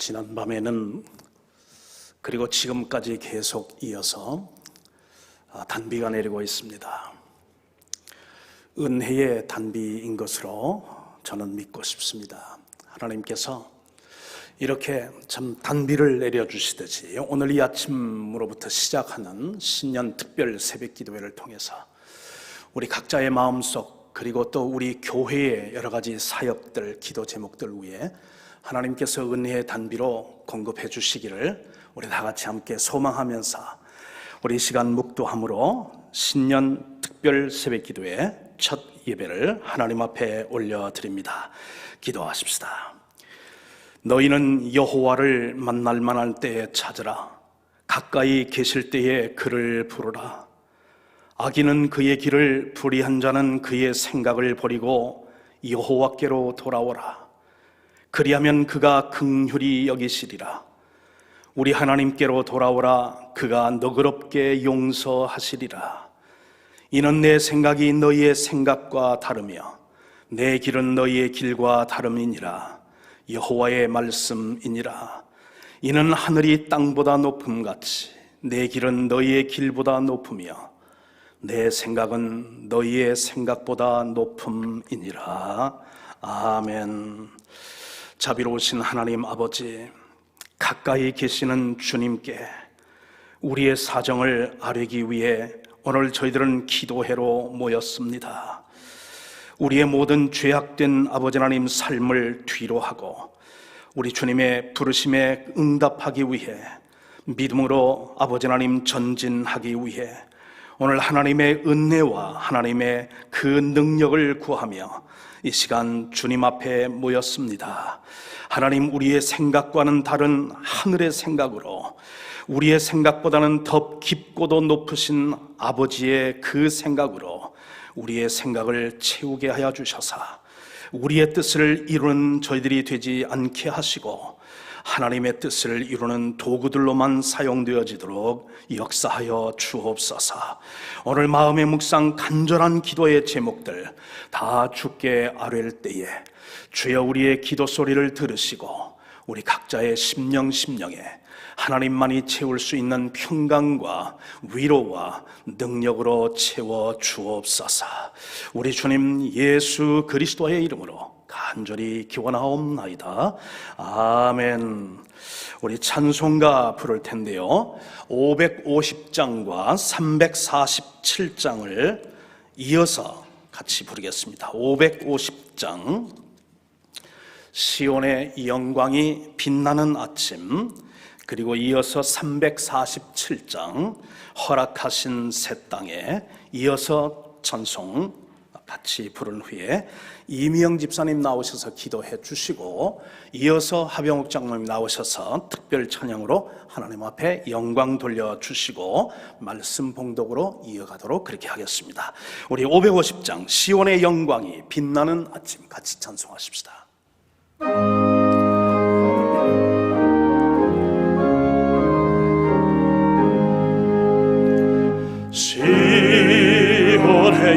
지난밤에는 그리고 지금까지 계속 이어서 단비가 내리고 있습니다. 은혜의 단비인 것으로 저는 믿고 싶습니다. 하나님께서 이렇게 참 단비를 내려주시듯이 오늘 이 아침으로부터 시작하는 신년 특별 새벽 기도회를 통해서 우리 각자의 마음속 그리고 또 우리 교회의 여러 가지 사역들, 기도 제목들 위에 하나님께서 은혜의 단비로 공급해 주시기를 우리 다 같이 함께 소망하면서 우리 시간 묵도함으로 신년 특별 새벽 기도회 첫 예배를 하나님 앞에 올려드립니다. 기도하십시다. 너희는 여호와를 만날 만할 때에 찾으라. 가까이 계실 때에 그를 부르라. 악인은 그의 길을 불의한 자는 그의 생각을 버리고 여호와께로 돌아오라. 그리하면 그가 긍휼히 여기시리라. 우리 하나님께로 돌아오라. 그가 너그럽게 용서하시리라. 이는 내 생각이 너희의 생각과 다르며 내 길은 너희의 길과 다름이니라. 여호와의 말씀이니라. 이는 하늘이 땅보다 높음같이 내 길은 너희의 길보다 높으며 내 생각은 너희의 생각보다 높음이니라. 아멘. 자비로우신 하나님 아버지, 가까이 계시는 주님께 우리의 사정을 아뢰기 위해 오늘 저희들은 기도회로 모였습니다. 우리의 모든 죄악된 아버지 하나님 삶을 뒤로 하고 우리 주님의 부르심에 응답하기 위해 믿음으로 아버지 하나님 전진하기 위해 오늘 하나님의 은혜와 하나님의 그 능력을 구하며 이 시간 주님 앞에 모였습니다. 하나님, 우리의 생각과는 다른 하늘의 생각으로 우리의 생각보다는 더 깊고도 높으신 아버지의 그 생각으로 우리의 생각을 채우게 하여 주셔서 우리의 뜻을 이루는 저희들이 되지 않게 하시고 하나님의 뜻을 이루는 도구들로만 사용되어지도록 역사하여 주옵소서. 오늘 마음의 묵상 간절한 기도의 제목들 다 주께 아뢰일 때에 주여 우리의 기도 소리를 들으시고 우리 각자의 심령에 하나님만이 채울 수 있는 평강과 위로와 능력으로 채워 주옵소서. 우리 주님 예수 그리스도의 이름으로 간절히 기원하옵나이다. 아멘. 우리 찬송가 부를 텐데요, 550장과 347장을 이어서 같이 부르겠습니다. 550장 시온의 영광이 빛나는 아침, 그리고 이어서 347장 허락하신 새 땅에 이어서 찬송 같이 부른 후에 이미영 집사님 나오셔서 기도해 주시고 이어서 하병욱 장로님 나오셔서 특별 찬양으로 하나님 앞에 영광 돌려주시고 말씀 봉독으로 이어가도록 그렇게 하겠습니다. 우리 550장 시온의 영광이 빛나는 아침 같이 찬송하십시다. 시온의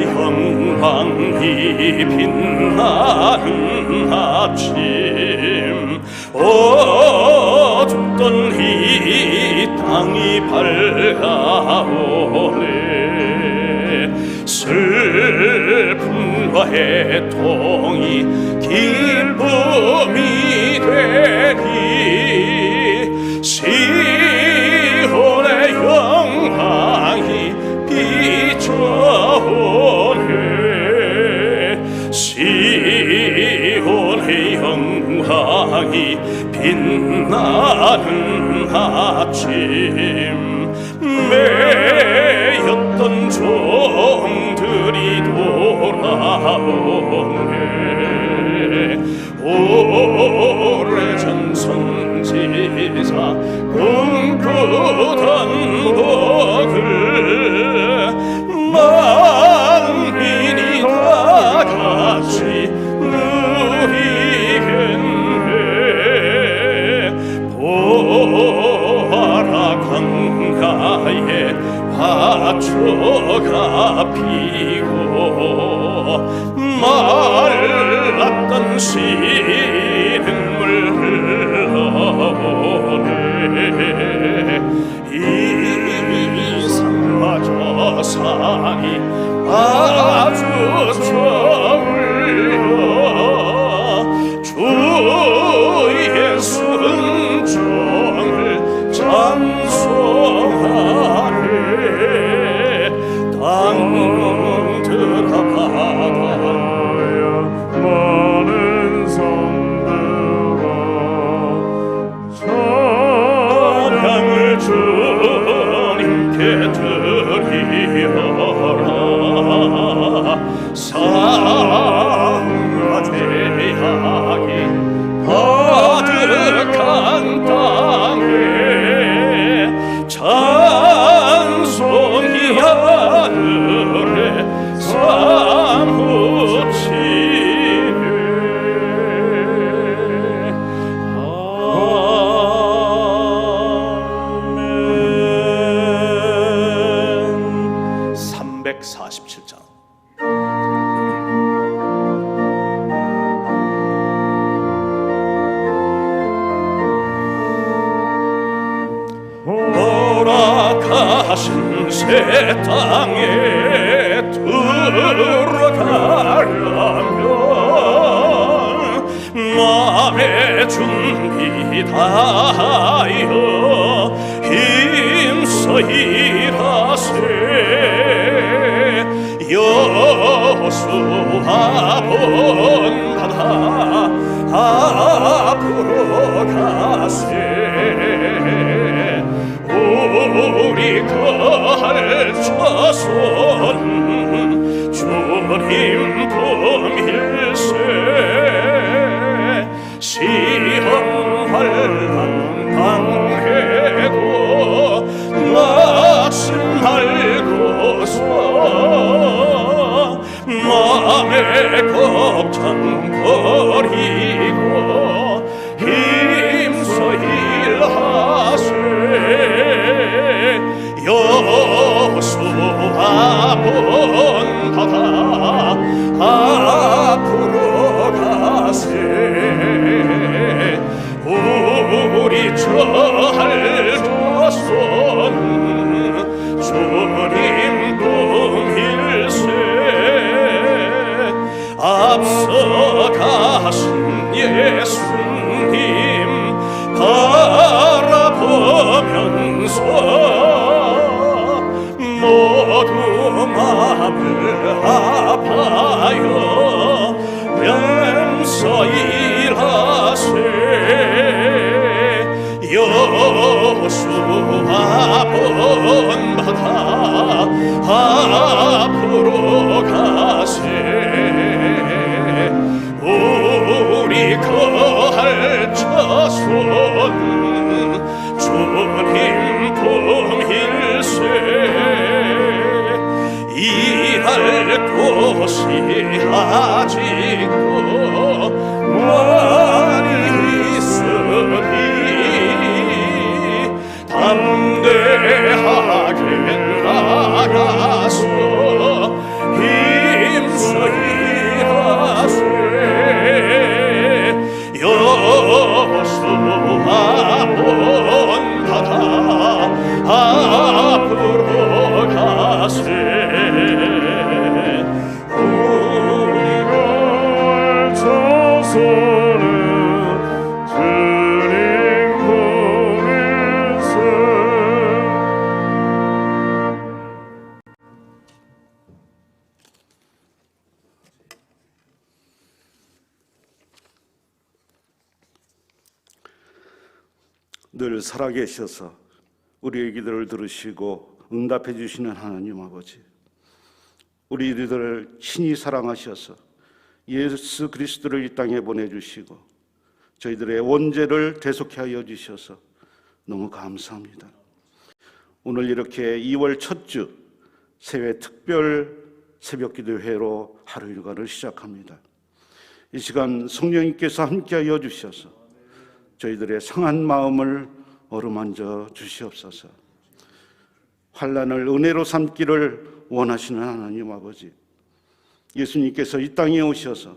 영광이 빛나는 아침, 어둡던 이 땅이 밝아오네. 슬픔과 애통이 기쁨이 되니 시온의 영광이 비춰오네. 시온의 영광이 빛나는 아침, 매였던 종들이 돌아오네. 오래전 선지자 꿈꾸던 복을 만민이 다 같이 누리겠네. 보아라 강가에 화초가 피고 말랐던 시냇물 흘러 새 땅에 들어가려면 마음의 준비 다하여 힘써 일하세. 여호수아 본받아 앞으로 가세. 우리 거할 자손 주님 품일세. 시험할 당해도 낙심 말고서 마음의 걱정 버리고 힘써 일하세. 여호수아 본받아 앞으로 가세. 우리 저할 자손 주님 품일세. 앞서 가신 예수님 바라보면서 모두 마음을 아파요 맹서 일하세. 여호수아 본받아 앞으로 가세. 우리 거할 자손 주님 품일세. 일할 곳이 아직도 많이 있으니 담대하게 나가서 힘써 일하세. 여호수아 본받아 앞으로 가세. 우리가 자손은 주님 품일세. 늘 살아계셔서 우리의 기도를 들으시고 응답해 주시는 하나님 아버지, 우리들을 친히 사랑하셔서 예수 그리스도를 이 땅에 보내주시고 저희들의 원죄를 대속케 하여 주셔서 너무 감사합니다. 오늘 이렇게 2월 첫 주 새해 특별 새벽기도회로 하루 일과를 시작합니다. 이 시간 성령님께서 함께하여 주셔서 저희들의 상한 마음을 어루만져 주시옵소서. 환난을 은혜로 삼기를 원하시는 하나님 아버지, 예수님께서 이 땅에 오셔서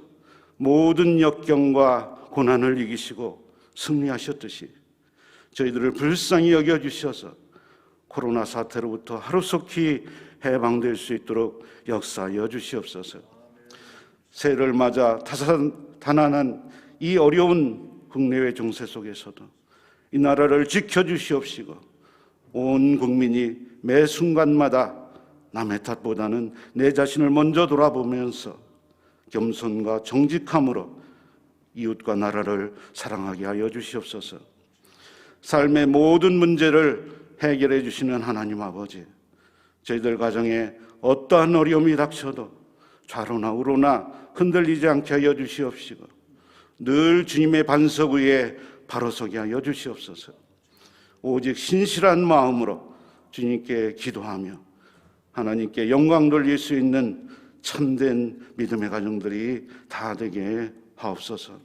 모든 역경과 고난을 이기시고 승리하셨듯이 저희들을 불쌍히 여겨주셔서 코로나 사태로부터 하루속히 해방될 수 있도록 역사하여 주시옵소서. 새해를 맞아 다산다난한 이 어려운 국내외 정세 속에서도 이 나라를 지켜주시옵시고 온 국민이 매 순간마다 남의 탓보다는 내 자신을 먼저 돌아보면서 겸손과 정직함으로 이웃과 나라를 사랑하게 하여 주시옵소서. 삶의 모든 문제를 해결해 주시는 하나님 아버지, 저희들 가정에 어떠한 어려움이 닥쳐도 좌로나 우로나 흔들리지 않게 하여 주시옵시고 늘 주님의 반석 위에 바로 서게 하여 주시옵소서. 오직 신실한 마음으로 주님께 기도하며 하나님께 영광 돌릴 수 있는 참된 믿음의 가정들이 다 되게 하옵소서.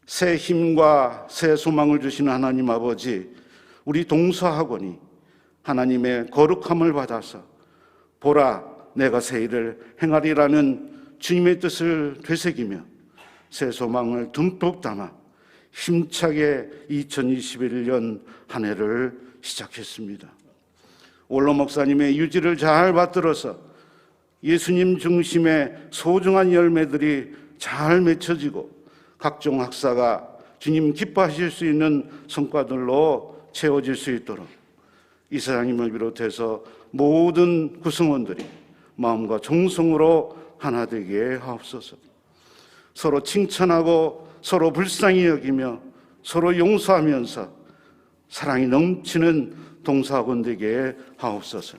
새 힘과 새 소망을 주시는 하나님 아버지, 우리 동서학원이 하나님의 거룩함을 받아서 보라 내가 새 일을 행하리라는 주님의 뜻을 되새기며 새 소망을 듬뿍 담아 힘차게 2021년 한 해를 시작했습니다. 원로 목사님의 유지를 잘 받들어서 예수님 중심의 소중한 열매들이 잘 맺혀지고 각종 학사가 주님 기뻐하실 수 있는 성과들로 채워질 수 있도록 이사장님을 비롯해서 모든 구성원들이 마음과 정성으로 하나 되게 하옵소서. 서로 칭찬하고 서로 불쌍히 여기며 서로 용서하면서 사랑이 넘치는 동사학원 되게 하옵소서.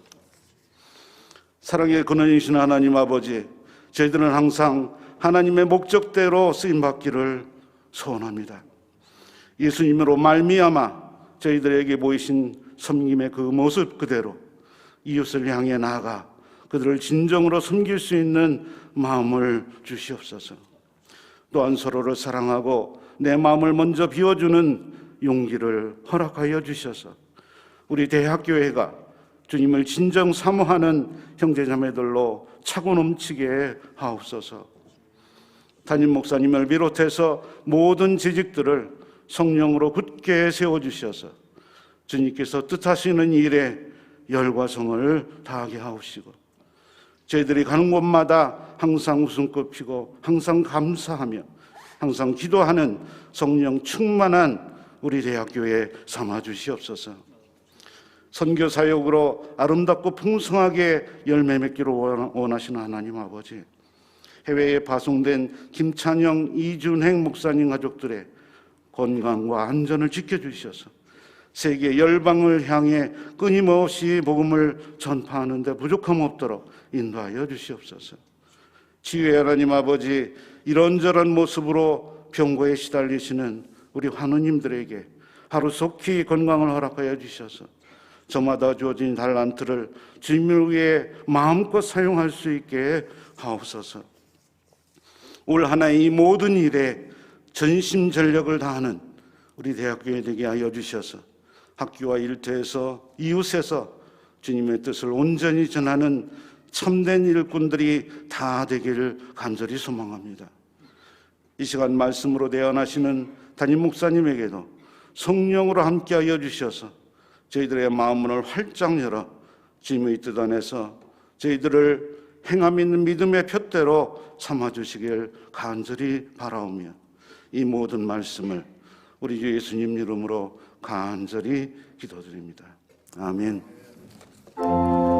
사랑의 근원이신 하나님 아버지, 저희들은 항상 하나님의 목적대로 쓰임받기를 소원합니다. 예수님으로 말미암아 저희들에게 보이신 섬김의 그 모습 그대로 이웃을 향해 나아가 그들을 진정으로 섬길 수 있는 마음을 주시옵소서. 또한 서로를 사랑하고 내 마음을 먼저 비워주는 용기를 허락하여 주셔서 우리 대학교회가 주님을 진정 사모하는 형제자매들로 차고 넘치게 하옵소서. 담임 목사님을 비롯해서 모든 재직들을 성령으로 굳게 세워주셔서 주님께서 뜻하시는 일에 열과 성을 다하게 하옵시고 저희들이 가는 곳마다 항상 웃음꽃 피고 항상 감사하며 항상 기도하는 성령 충만한 우리 대학교에 삼아 주시옵소서. 선교 사역으로 아름답고 풍성하게 열매 맺기를 원하시는 하나님 아버지, 해외에 파송된 김찬영, 이준행 목사님 가족들의 건강과 안전을 지켜주셔서 세계 열방을 향해 끊임없이 복음을 전파하는 데 부족함 없도록 인도하여 주시옵소서. 치유의 하나님 아버지, 이런저런 모습으로 병고에 시달리시는 우리 환우님들에게 하루속히 건강을 허락하여 주셔서 저마다 주어진 달란트를 주님을 위해 마음껏 사용할 수 있게 하옵소서. 올 한해 이 모든 일에 전심전력을 다하는 우리 대학교에 되게 하여 주셔서 학교와 일터에서 이웃에서 주님의 뜻을 온전히 전하는 참된 일꾼들이 다 되기를 간절히 소망합니다. 이 시간 말씀으로 대언하시는 담임 목사님에게도 성령으로 함께하여 주셔서 저희들의 마음문을 활짝 열어 주님의 뜻 안에서 저희들을 행함 있는 믿음의 푯대로 삼아주시길 간절히 바라오며 이 모든 말씀을 우리 주 예수님 이름으로 간절히 기도드립니다. 아멘. 긍휼히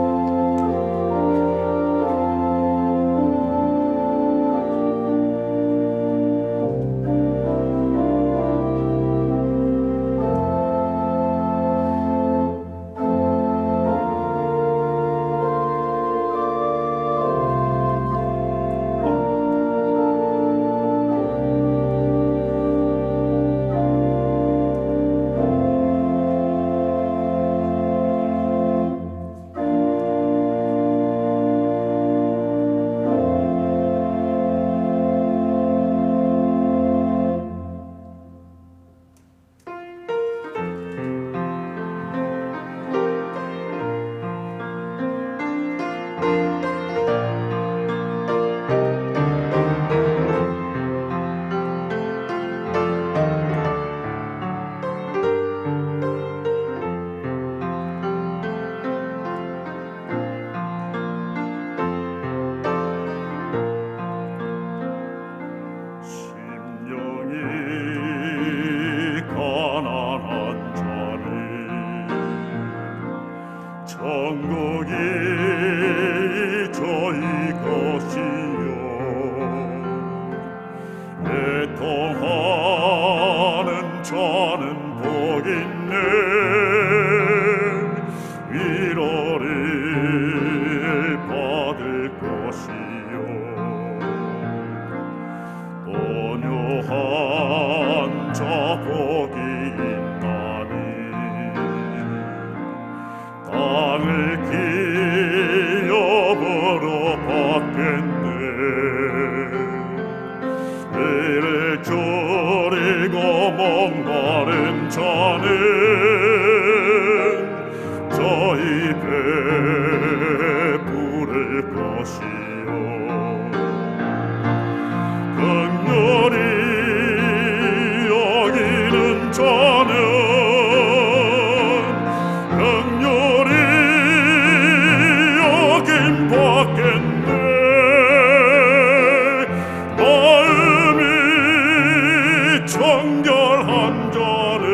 정결한 자는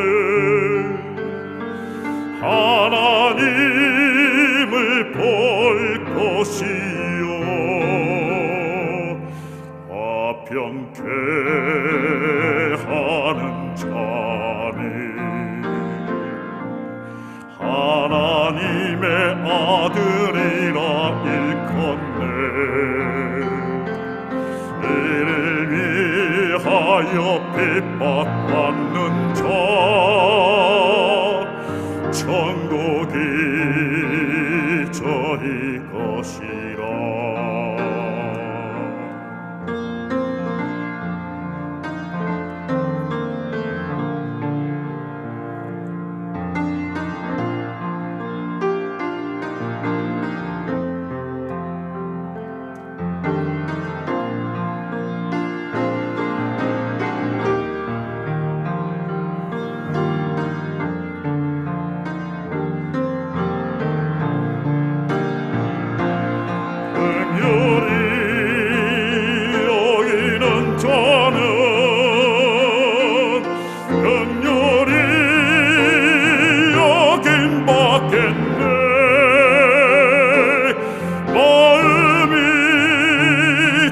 하나님을 볼 것이요 화평케 하는 자는 하나님의 아들이라 일컫네. 이를 위하여 핍박받는 자 천국이 저희 것이라.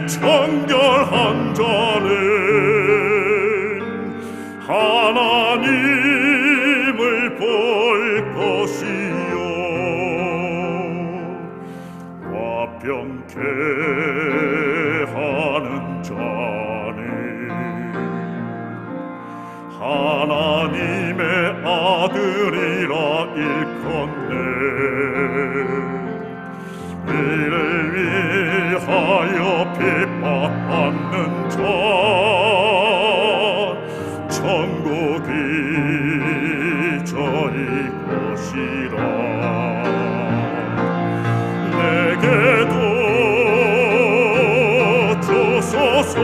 정결한 자는 하나님을 볼 것이요 화평케 하는 자는 하나님의 아들이라 일컫네. 이를 위하여 핍박받는 자 천국이 저희 것이라. 내게도 주소서.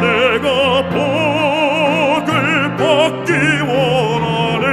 내가 복을 받기 원하네.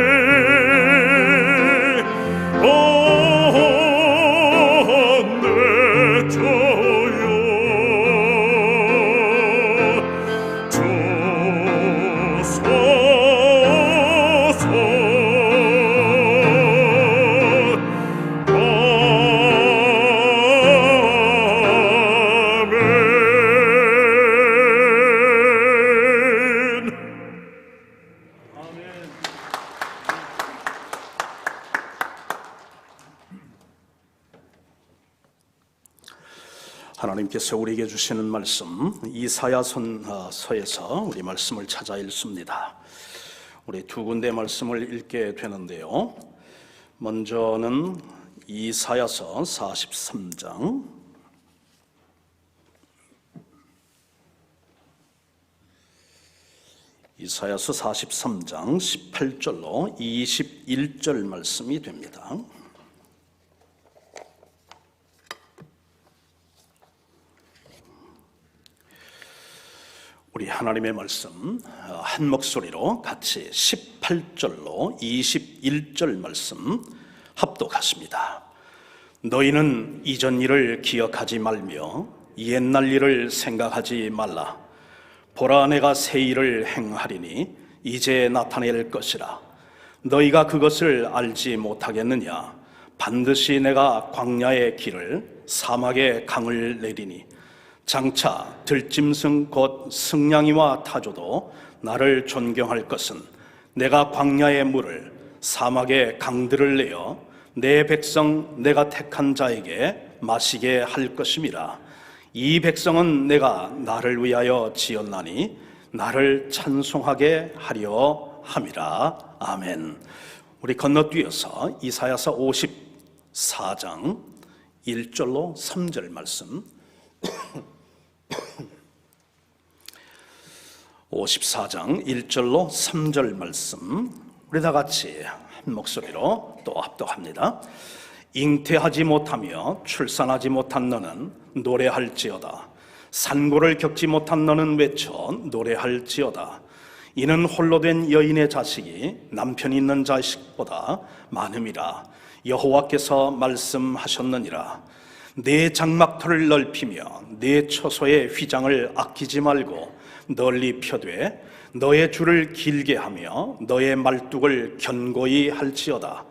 하나님께서 우리에게 주시는 말씀 이사야서에서 우리 말씀을 찾아 읽습니다. 우리 두 군데 말씀을 읽게 되는데요. 먼저는 이사야서 43장 18절로 21절 말씀이 됩니다. 우리 하나님의 말씀 한 목소리로 같이 18절로 21절 말씀 합독하십니다. 너희는 이전 일을 기억하지 말며 옛날 일을 생각하지 말라. 보라, 내가 새 일을 행하리니 이제 나타낼 것이라. 너희가 그것을 알지 못하겠느냐? 반드시 내가 광야의 길을 사막의 강을 내리니 장차 들짐승 곧 승냥이와 타조도 나를 존경할 것은 내가 광야의 물을 사막의 강들을 내어 내 백성 내가 택한 자에게 마시게 할 것임이라. 이 백성은 내가 나를 위하여 지었나니 나를 찬송하게 하려 함이라. 아멘. 우리 건너뛰어서 이사야서 54장 1절로 3절 말씀 54장 1절로 3절 말씀 우리 다 같이 한 목소리로 또 합독합니다. 잉태하지 못하며 출산하지 못한 너는 노래할지어다. 산고를 겪지 못한 너는 외쳐 노래할지어다. 이는 홀로 된 여인의 자식이 남편 있는 자식보다 많음이라. 여호와께서 말씀하셨느니라. 내 장막터를 넓히며 내 처소의 휘장을 아끼지 말고 널리 펴되 너의 줄을 길게 하며 너의 말뚝을 견고히 할지어다.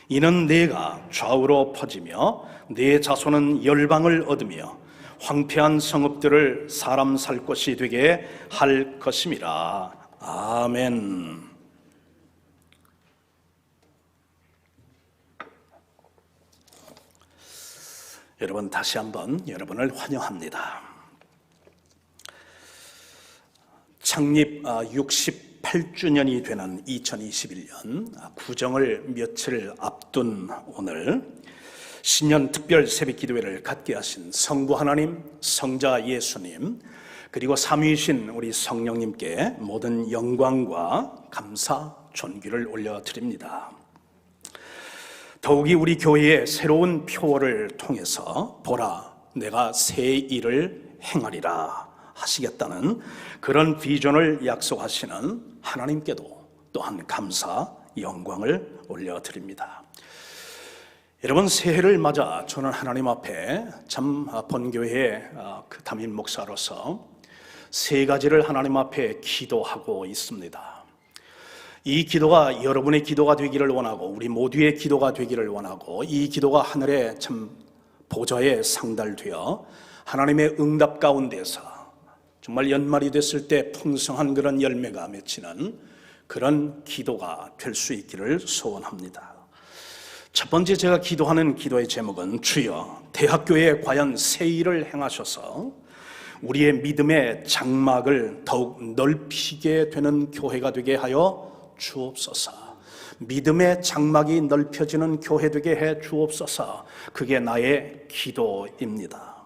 이는 내가 좌우로 퍼지며 내 자손은 열방을 얻으며 황폐한 성읍들을 사람 살 곳이 되게 할 것임이라. 아멘. 여러분, 다시 한번 여러분을 환영합니다. 창립 68주년이 되는 2021년 구정을 며칠 앞둔 오늘 신년 특별 새벽 기도회를 갖게 하신 성부 하나님, 성자 예수님, 그리고 삼위이신 우리 성령님께 모든 영광과 감사, 존귀를 올려드립니다. 더욱이 우리 교회의 새로운 표어를 통해서 보라, 내가 새 일을 행하리라 하시겠다는 그런 비전을 약속하시는 하나님께도 또한 감사, 영광을 올려드립니다. 여러분, 새해를 맞아 저는 하나님 앞에 참 본교회의 그 담임 목사로서 세 가지를 하나님 앞에 기도하고 있습니다. 이 기도가 여러분의 기도가 되기를 원하고 우리 모두의 기도가 되기를 원하고 이 기도가 하늘의 참 보좌에 상달되어 하나님의 응답 가운데서 정말 연말이 됐을 때 풍성한 그런 열매가 맺히는 그런 기도가 될 수 있기를 소원합니다. 첫 번째 제가 기도하는 기도의 제목은 주여 대학교에 과연 새 일을 행하셔서 우리의 믿음의 장막을 더욱 넓히게 되는 교회가 되게 하여 주옵소서. 믿음의 장막이 넓혀지는 교회 되게 해 주옵소서. 그게 나의 기도입니다.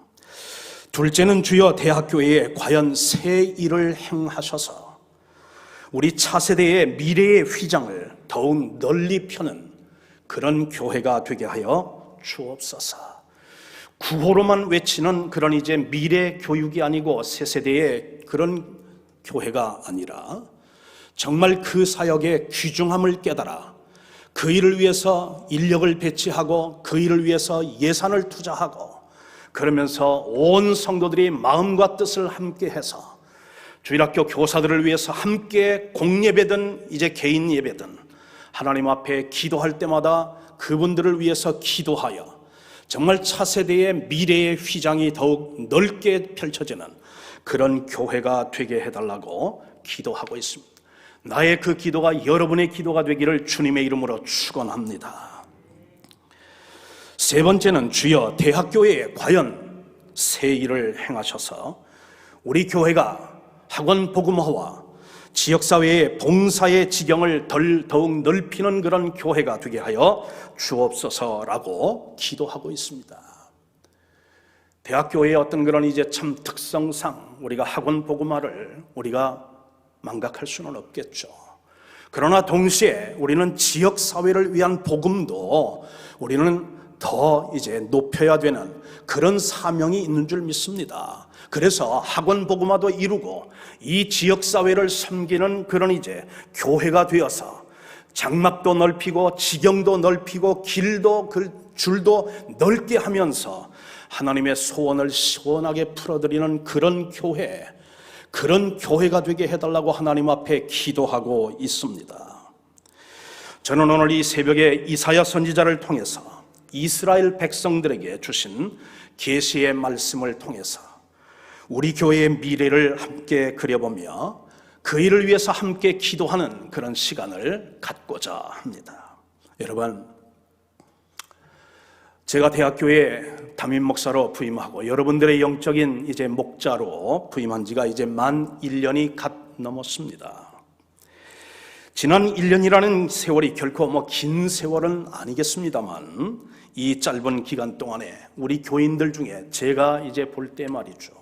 둘째는 주여 대학교에 과연 새 일을 행하셔서 우리 차세대의 미래의 휘장을 더욱 널리 펴는 그런 교회가 되게 하여 주옵소서. 구호로만 외치는 그런 이제 미래 교육이 아니고 새 세대의 그런 교회가 아니라 정말 그 사역의 귀중함을 깨달아 그 일을 위해서 인력을 배치하고 그 일을 위해서 예산을 투자하고 그러면서 온 성도들이 마음과 뜻을 함께 해서 주일학교 교사들을 위해서 함께 공예배든 이제 개인 예배든 하나님 앞에 기도할 때마다 그분들을 위해서 기도하여 정말 차세대의 미래의 휘장이 더욱 넓게 펼쳐지는 그런 교회가 되게 해달라고 기도하고 있습니다. 나의 그 기도가 여러분의 기도가 되기를 주님의 이름으로 축원합니다. 세 번째는 주여 대학교에 과연 새 일을 행하셔서 우리 교회가 학원 복음화와 지역사회의 봉사의 지경을 더욱 넓히는 그런 교회가 되게 하여 주옵소서라고 기도하고 있습니다. 대학교의 어떤 그런 이제 참 특성상 우리가 학원 복음화를 우리가 망각할 수는 없겠죠. 그러나 동시에 우리는 지역사회를 위한 복음도 우리는 더 이제 높여야 되는 그런 사명이 있는 줄 믿습니다. 그래서 학원 복음화도 이루고 이 지역사회를 섬기는 그런 이제 교회가 되어서 장막도 넓히고 지경도 넓히고 길도 줄도 넓게 하면서 하나님의 소원을 시원하게 풀어드리는 그런 교회, 그런 교회가 되게 해달라고 하나님 앞에 기도하고 있습니다. 저는 오늘 이 새벽에 이사야 선지자를 통해서 이스라엘 백성들에게 주신 계시의 말씀을 통해서 우리 교회의 미래를 함께 그려보며 그 일을 위해서 함께 기도하는 그런 시간을 갖고자 합니다. 여러분, 제가 대학교에 담임 목사로 부임하고 여러분들의 영적인 이제 목자로 부임한 지가 이제 만 1년이 갓 넘었습니다. 지난 1년이라는 세월이 결코 긴 세월은 아니겠습니다만 이 짧은 기간 동안에 우리 교인들 중에 제가 이제 볼 때 말이죠.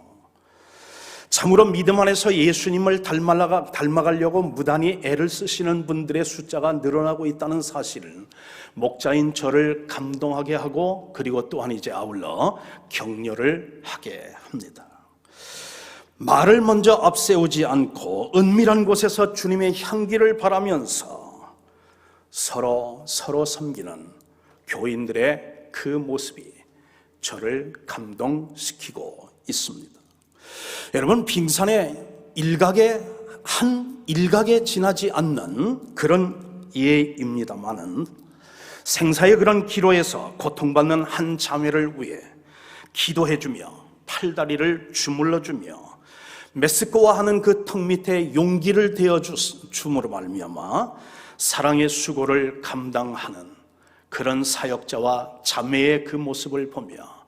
참으로 믿음 안에서 예수님을 닮아가려고 무단히 애를 쓰시는 분들의 숫자가 늘어나고 있다는 사실은 목자인 저를 감동하게 하고 그리고 또한 이제 아울러 격려를 하게 합니다. 말을 먼저 앞세우지 않고 은밀한 곳에서 주님의 향기를 바라면서 서로 섬기는 교인들의 그 모습이 저를 감동시키고 있습니다. 여러분, 빙산에 일각에 지나지 않는 그런 예입니다마는 생사의 그런 기로에서 고통받는 한 자매를 위해 기도해주며 팔다리를 주물러주며 메스꺼워 하는 그 턱 밑에 용기를 대어줌으로 말미암아 사랑의 수고를 감당하는 그런 사역자와 자매의 그 모습을 보며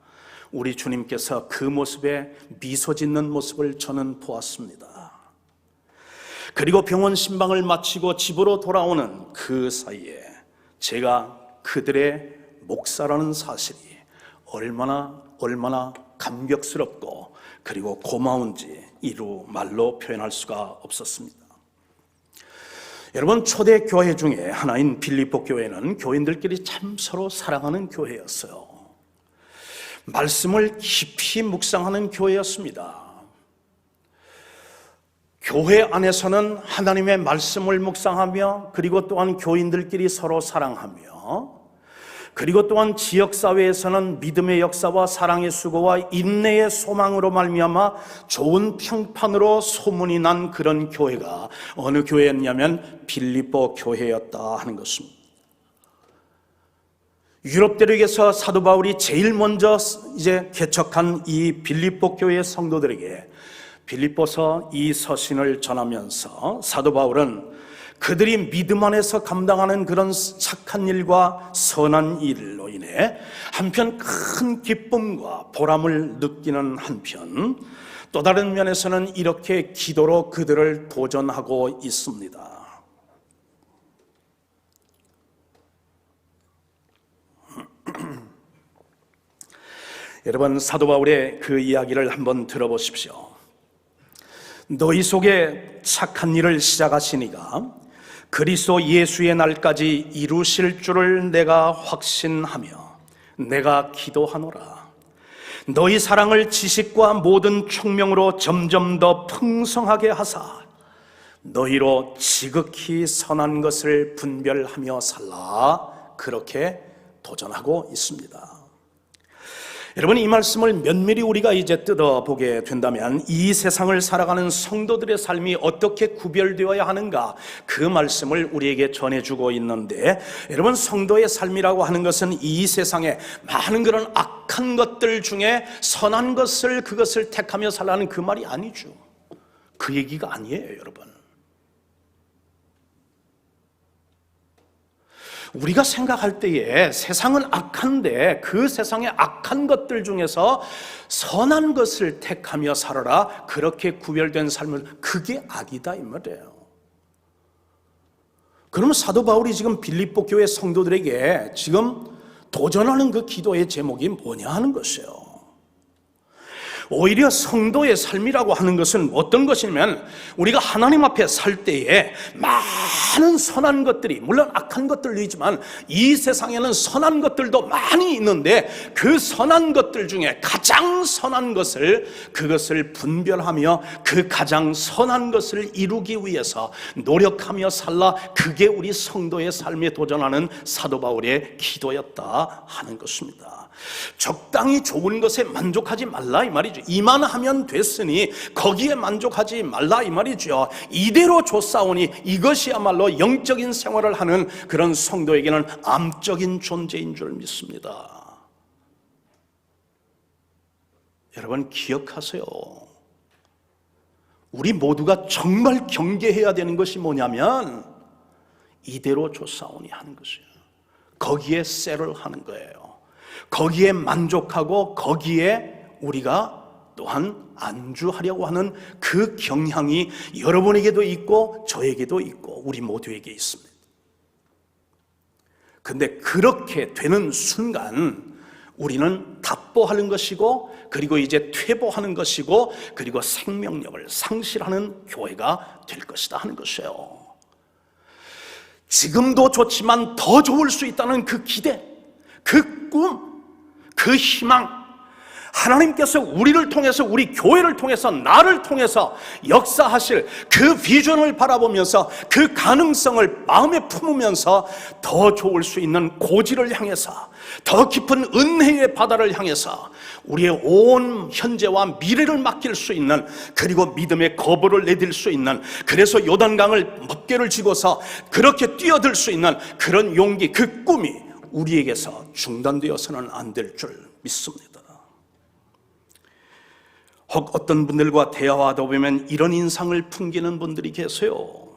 우리 주님께서 그 모습에 미소 짓는 모습을 저는 보았습니다. 그리고 병원 신방을 마치고 집으로 돌아오는 그 사이에 제가 그들의 목사라는 사실이 얼마나 감격스럽고 그리고 고마운지 이루 말로 표현할 수가 없었습니다. 여러분, 초대 교회 중에 하나인 빌립보 교회는 교인들끼리 참 서로 사랑하는 교회였어요. 말씀을 깊이 묵상하는 교회였습니다. 교회 안에서는 하나님의 말씀을 묵상하며 그리고 또한 교인들끼리 서로 사랑하며 그리고 또한 지역사회에서는 믿음의 역사와 사랑의 수고와 인내의 소망으로 말미암아 좋은 평판으로 소문이 난 그런 교회가 어느 교회였냐면 빌립보 교회였다 하는 것입니다. 유럽 대륙에서 사도 바울이 제일 먼저 개척한 이 빌립보 교회 성도들에게 빌립보서 이 서신을 전하면서 사도 바울은 그들이 믿음 안에서 감당하는 그런 착한 일과 선한 일로 인해 한편 큰 기쁨과 보람을 느끼는 한편 또 다른 면에서는 이렇게 기도로 그들을 도전하고 있습니다. 여러분, 사도 바울의 그 이야기를 한번 들어보십시오. 너희 속에 착한 일을 시작하시니가 그리스도 예수의 날까지 이루실 줄을 내가 확신하며 내가 기도하노라. 너희 사랑을 지식과 모든 총명으로 점점 더 풍성하게 하사 너희로 지극히 선한 것을 분별하며 살라. 그렇게 도전하고 있습니다. 여러분, 이 말씀을 면밀히 우리가 이제 뜯어보게 된다면 이 세상을 살아가는 성도들의 삶이 어떻게 구별되어야 하는가, 그 말씀을 우리에게 전해주고 있는데, 여러분, 성도의 삶이라고 하는 것은 이 세상에 많은 그런 악한 것들 중에 선한 것을, 그것을 택하며 살라는 그 말이 아니죠. 그 얘기가 아니에요, 여러분. 우리가 생각할 때에 세상은 악한데 그 세상의 악한 것들 중에서 선한 것을 택하며 살아라, 그렇게 구별된 삶을, 그게 악이다 이 말이에요. 그러면 사도 바울이 지금 빌립보 교회 성도들에게 지금 도전하는 그 기도의 제목이 뭐냐 하는 것이에요. 오히려 성도의 삶이라고 하는 것은 어떤 것이냐면, 우리가 하나님 앞에 살 때에 많은 선한 것들이, 물론 악한 것들도 있지만 이 세상에는 선한 것들도 많이 있는데 그 선한 것들 중에 가장 선한 것을, 그것을 분별하며 그 가장 선한 것을 이루기 위해서 노력하며 살라, 그게 우리 성도의 삶에 도전하는 사도 바울의 기도였다 하는 것입니다. 적당히 좋은 것에 만족하지 말라 이 말이죠. 이만하면 됐으니 거기에 만족하지 말라 이 말이죠. 이대로 줬사오니, 이것이야말로 영적인 생활을 하는 그런 성도에게는 암적인 존재인 줄 믿습니다. 여러분, 기억하세요. 우리 모두가 정말 경계해야 되는 것이 뭐냐면, 이대로 줬사오니 하는 것이에요. 거기에 셀을 하는 거예요. 거기에 만족하고 거기에 우리가 또한 안주하려고 하는 그 경향이 여러분에게도 있고 저에게도 있고 우리 모두에게 있습니다. 근데 그렇게 되는 순간 우리는 답보하는 것이고, 그리고 이제 퇴보하는 것이고, 그리고 생명력을 상실하는 교회가 될 것이다 하는 것이에요. 지금도 좋지만 더 좋을 수 있다는 그 기대, 그 꿈, 그 희망, 하나님께서 우리를 통해서, 우리 교회를 통해서, 나를 통해서 역사하실 그 비전을 바라보면서 그 가능성을 마음에 품으면서 더 좋을 수 있는 고지를 향해서, 더 깊은 은혜의 바다를 향해서 우리의 온 현재와 미래를 맡길 수 있는, 그리고 믿음의 거부를 내딜 수 있는, 그래서 요단강을 먹개를 쥐고서 그렇게 뛰어들 수 있는 그런 용기, 그 꿈이 우리에게서 중단되어서는 안 될 줄 믿습니다. 혹 어떤 분들과 대화하다 보면 이런 인상을 풍기는 분들이 계세요.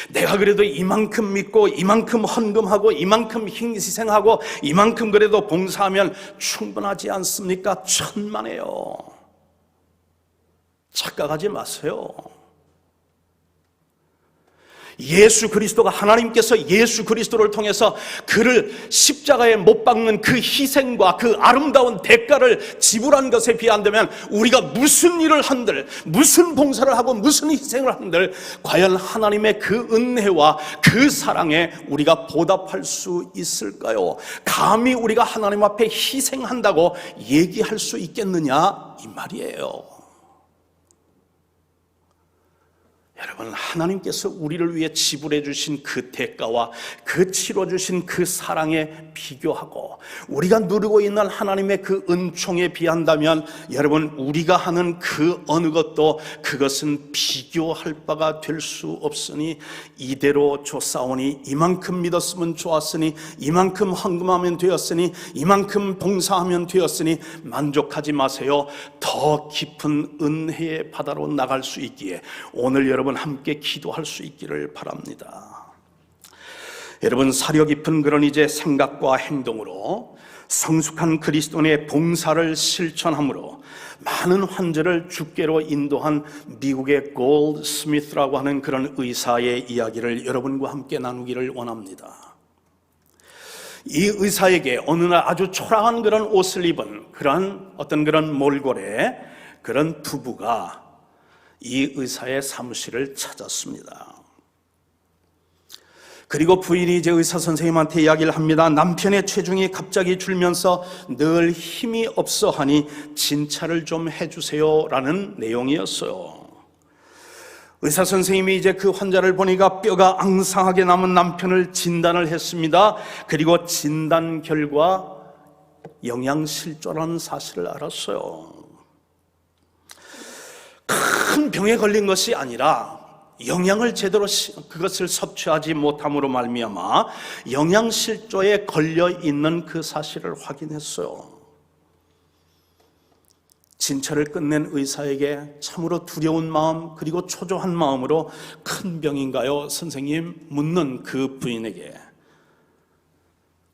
내가 그래도 이만큼 믿고, 이만큼 헌금하고, 이만큼 희생하고, 이만큼 그래도 봉사하면 충분하지 않습니까? 천만에요. 착각하지 마세요. 예수 그리스도가, 하나님께서 예수 그리스도를 통해서 그를 십자가에 못 박는 그 희생과 그 아름다운 대가를 지불한 것에 비한다면 우리가 무슨 일을 한들, 무슨 봉사를 하고 무슨 희생을 한들 과연 하나님의 그 은혜와 그 사랑에 우리가 보답할 수 있을까요? 감히 우리가 하나님 앞에 희생한다고 얘기할 수 있겠느냐, 이 말이에요. 여러분, 하나님께서 우리를 위해 지불해 주신 그 대가와 그 치러 주신 그 사랑에 비교하고 우리가 누리고 있는 하나님의 그 은총에 비한다면 여러분, 우리가 하는 그 어느 것도 그것은 비교할 바가 될 수 없으니, 이대로 줬사오니, 이만큼 믿었으면 좋았으니, 이만큼 헌금하면 되었으니, 이만큼 봉사하면 되었으니 만족하지 마세요. 더 깊은 은혜의 바다로 나갈 수 있기에 오늘 여러분 함께 기도할 수 있기를 바랍니다. 여러분, 사려 깊은 그런 이제 생각과 행동으로 성숙한 그리스도인의 봉사를 실천함으로 많은 환자를 주께로 인도한 미국의 골드스미스라고 하는 그런 의사의 이야기를 여러분과 함께 나누기를 원합니다. 이 의사에게 어느 날 아주 초라한 그런 옷을 입은 그런 몰골의 그런 부부가 이 의사의 사무실을 찾았습니다. 그리고 부인이 이제 의사 선생님한테 이야기를 합니다. 남편의 체중이 갑자기 줄면서 늘 힘이 없어 하니 진찰을 좀 해주세요 라는 내용이었어요. 의사 선생님이 이제 그 환자를 보니까 뼈가 앙상하게 남은 남편을 진단을 했습니다. 그리고 진단 결과 영양실조라는 사실을 알았어요. 큰 병에 걸린 것이 아니라 영양을 제대로 그것을 섭취하지 못함으로 말미암아 영양실조에 걸려 있는 그 사실을 확인했어요. 진찰을 끝낸 의사에게 참으로 두려운 마음, 그리고 초조한 마음으로 큰 병인가요, 선생님? 묻는 그 부인에게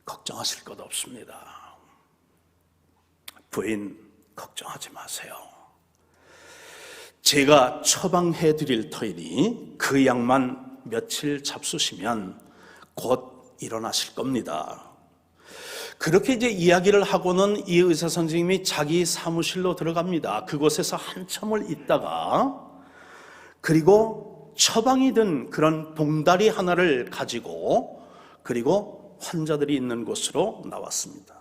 걱정하실 것 없습니다. 부인, 걱정하지 마세요. 제가 처방해 드릴 터이니 그 약만 며칠 잡수시면 곧 일어나실 겁니다. 그렇게 이제 이야기를 하고는 이 의사 선생님이 자기 사무실로 들어갑니다. 그곳에서 한참을 있다가 그리고 처방이 든 그런 봉다리 하나를 가지고 그리고 환자들이 있는 곳으로 나왔습니다.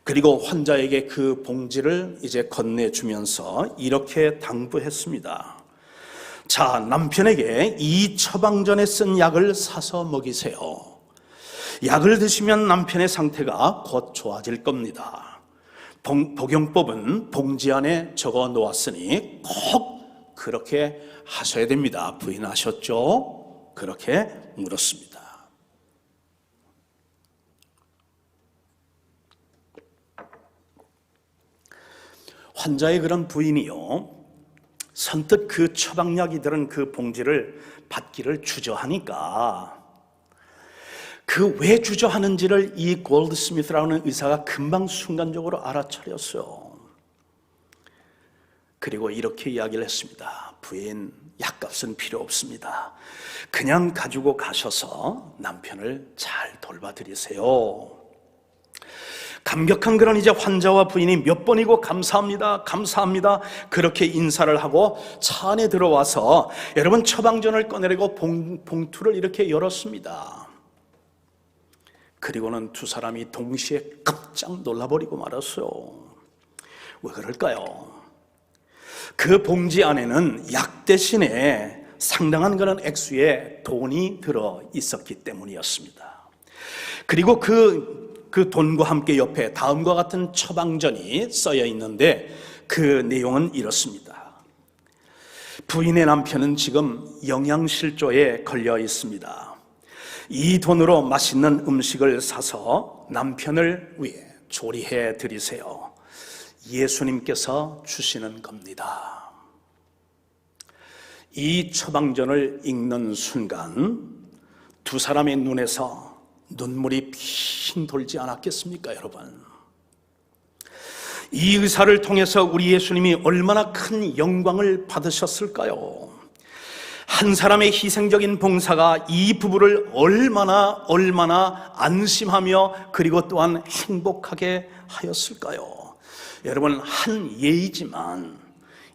그리고 환자에게 그 봉지를 이제 건네주면서 이렇게 당부했습니다. 자, 남편에게 이 처방 전에 쓴 약을 사서 먹이세요. 약을 드시면 남편의 상태가 곧 좋아질 겁니다. 복용법은 봉지 안에 적어 놓았으니 꼭 그렇게 하셔야 됩니다. 부인하셨죠? 그렇게 물었습니다. 환자의 그런 부인이요, 선뜻 그 처방약이 들은 그 봉지를 받기를 주저하니까 그 왜 주저하는지를 이 골드스미스라는 의사가 금방 순간적으로 알아차렸어요. 그리고 이렇게 이야기를 했습니다. 부인, 약값은 필요 없습니다. 그냥 가지고 가셔서 남편을 잘 돌봐드리세요. 감격한 그런 이제 환자와 부인이 몇 번이고 감사합니다, 감사합니다 그렇게 인사를 하고 차 안에 들어와서 여러분 처방전을 꺼내려고 봉투를 이렇게 열었습니다. 그리고는 두 사람이 동시에 깜짝 놀라버리고 말았어요. 왜 그럴까요? 그 봉지 안에는 약 대신에 상당한 그런 액수의 돈이 들어 있었기 때문이었습니다. 그리고 그 돈과 함께 옆에 다음과 같은 처방전이 써여 있는데 그 내용은 이렇습니다. 부인의 남편은 지금 영양실조에 걸려 있습니다. 이 돈으로 맛있는 음식을 사서 남편을 위해 조리해 드리세요. 예수님께서 주시는 겁니다. 이 처방전을 읽는 순간 두 사람의 눈에서 눈물이 핑 돌지 않았겠습니까, 여러분? 이 의사를 통해서 우리 예수님이 얼마나 큰 영광을 받으셨을까요? 한 사람의 희생적인 봉사가 이 부부를 얼마나 안심하며 그리고 또한 행복하게 하였을까요? 여러분, 한 예이지만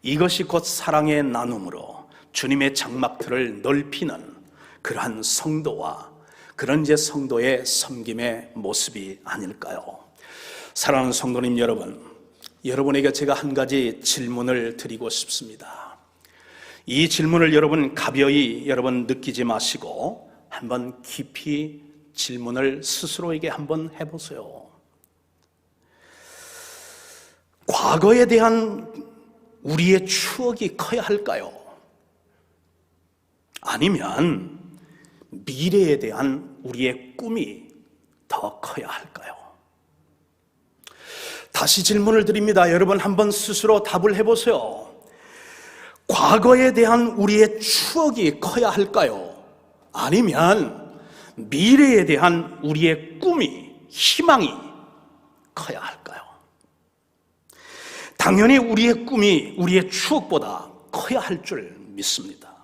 이것이 곧 사랑의 나눔으로 주님의 장막틀을 넓히는 그러한 성도와 그런 제 성도의 섬김의 모습이 아닐까요? 사랑하는 성도님 여러분, 여러분에게 제가 한 가지 질문을 드리고 싶습니다. 이 질문을 여러분 가벼이 여러분 느끼지 마시고 한번 깊이 질문을 스스로에게 한번 해보세요. 과거에 대한 우리의 추억이 커야 할까요? 아니면 미래에 대한 우리의 꿈이 더 커야 할까요? 다시 질문을 드립니다. 여러분 한번 스스로 답을 해보세요. 과거에 대한 우리의 추억이 커야 할까요? 아니면 미래에 대한 우리의 꿈이, 희망이 커야 할까요? 당연히 우리의 꿈이 우리의 추억보다 커야 할 줄 믿습니다.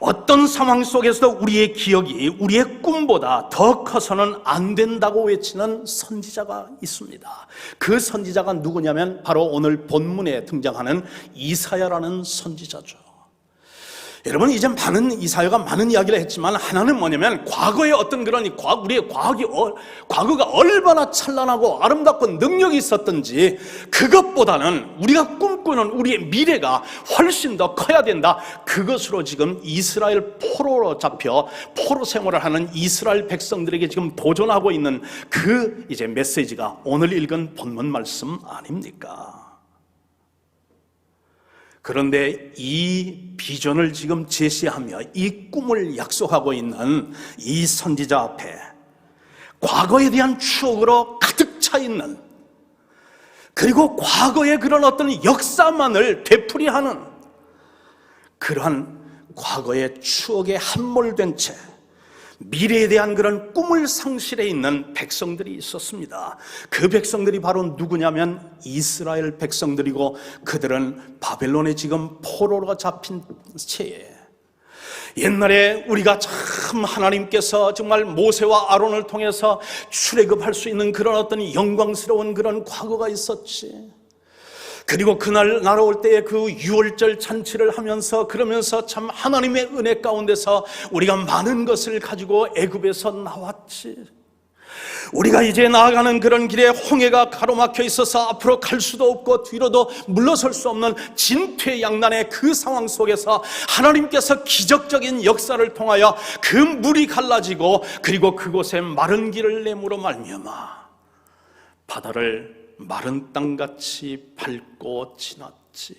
어떤 상황 속에서도 우리의 기억이 우리의 꿈보다 더 커서는 안 된다고 외치는 선지자가 있습니다. 그 선지자가 누구냐면 바로 오늘 본문에 등장하는 이사야라는 선지자죠. 여러분, 이제 이사야가 많은 이야기를 했지만 하나는 뭐냐면 과거에 어떤 그런 우리의 과거가 얼마나 찬란하고 아름답고 능력이 있었던지 그것보다는 우리가 꿈꾸는 우리의 미래가 훨씬 더 커야 된다. 그것으로 지금 이스라엘 포로로 잡혀 포로 생활을 하는 이스라엘 백성들에게 지금 도전하고 있는 그 이제 메시지가 오늘 읽은 본문 말씀 아닙니까? 그런데 이 비전을 지금 제시하며 이 꿈을 약속하고 있는 이 선지자 앞에 과거에 대한 추억으로 가득 차 있는, 그리고 과거의 그런 어떤 역사만을 되풀이하는 그러한 과거의 추억에 함몰된 채 미래에 대한 그런 꿈을 상실해 있는 백성들이 있었습니다. 그 백성들이 바로 누구냐면 이스라엘 백성들이고, 그들은 바벨론에 지금 포로로 잡힌 채에 옛날에 우리가 참 하나님께서 정말 모세와 아론을 통해서 출애굽할 수 있는 그런 어떤 영광스러운 그런 과거가 있었지. 그리고 그날 날아올 때에 그 유월절 잔치를 하면서 그러면서 참 하나님의 은혜 가운데서 우리가 많은 것을 가지고 애굽에서 나왔지. 우리가 이제 나아가는 그런 길에 홍해가 가로막혀 있어서 앞으로 갈 수도 없고 뒤로도 물러설 수 없는 진퇴양난의 그 상황 속에서 하나님께서 기적적인 역사를 통하여 그 물이 갈라지고, 그리고 그곳에 마른 길을 내므로 말미암아 바다를 마른 땅같이 밟고 지났지.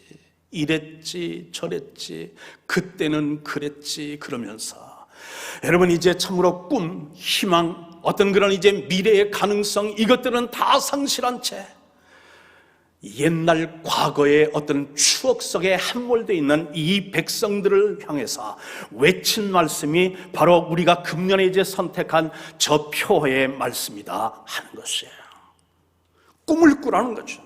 이랬지 저랬지 그때는 그랬지 그러면서, 여러분 이제 참으로 꿈, 희망, 어떤 그런 이제 미래의 가능성, 이것들은 다 상실한 채 옛날 과거의 어떤 추억 속에 함몰되어 있는 이 백성들을 향해서 외친 말씀이 바로 우리가 금년에 이제 선택한 저 표의 말씀이다 하는 것이에요. 꿈을 꾸라는 거죠.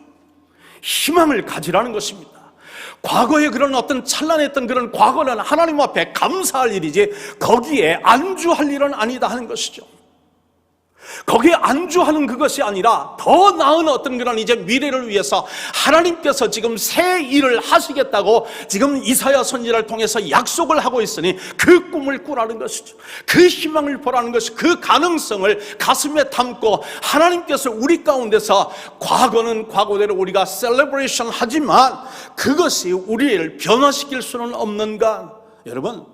희망을 가지라는 것입니다. 과거에 그런 어떤 찬란했던 그런 과거는 하나님 앞에 감사할 일이지 거기에 안주할 일은 아니다 하는 것이죠. 거기에 안주하는 그것이 아니라 더 나은 어떤 그런 이제 미래를 위해서 하나님께서 지금 새 일을 하시겠다고 지금 이사야 선지자를 통해서 약속을 하고 있으니 그 꿈을 꾸라는 것이죠. 그 희망을 보라는 것이, 그 가능성을 가슴에 담고 하나님께서 우리 가운데서, 과거는 과거대로 우리가 셀레브레이션 하지만 그것이 우리를 변화시킬 수는 없는가? 여러분,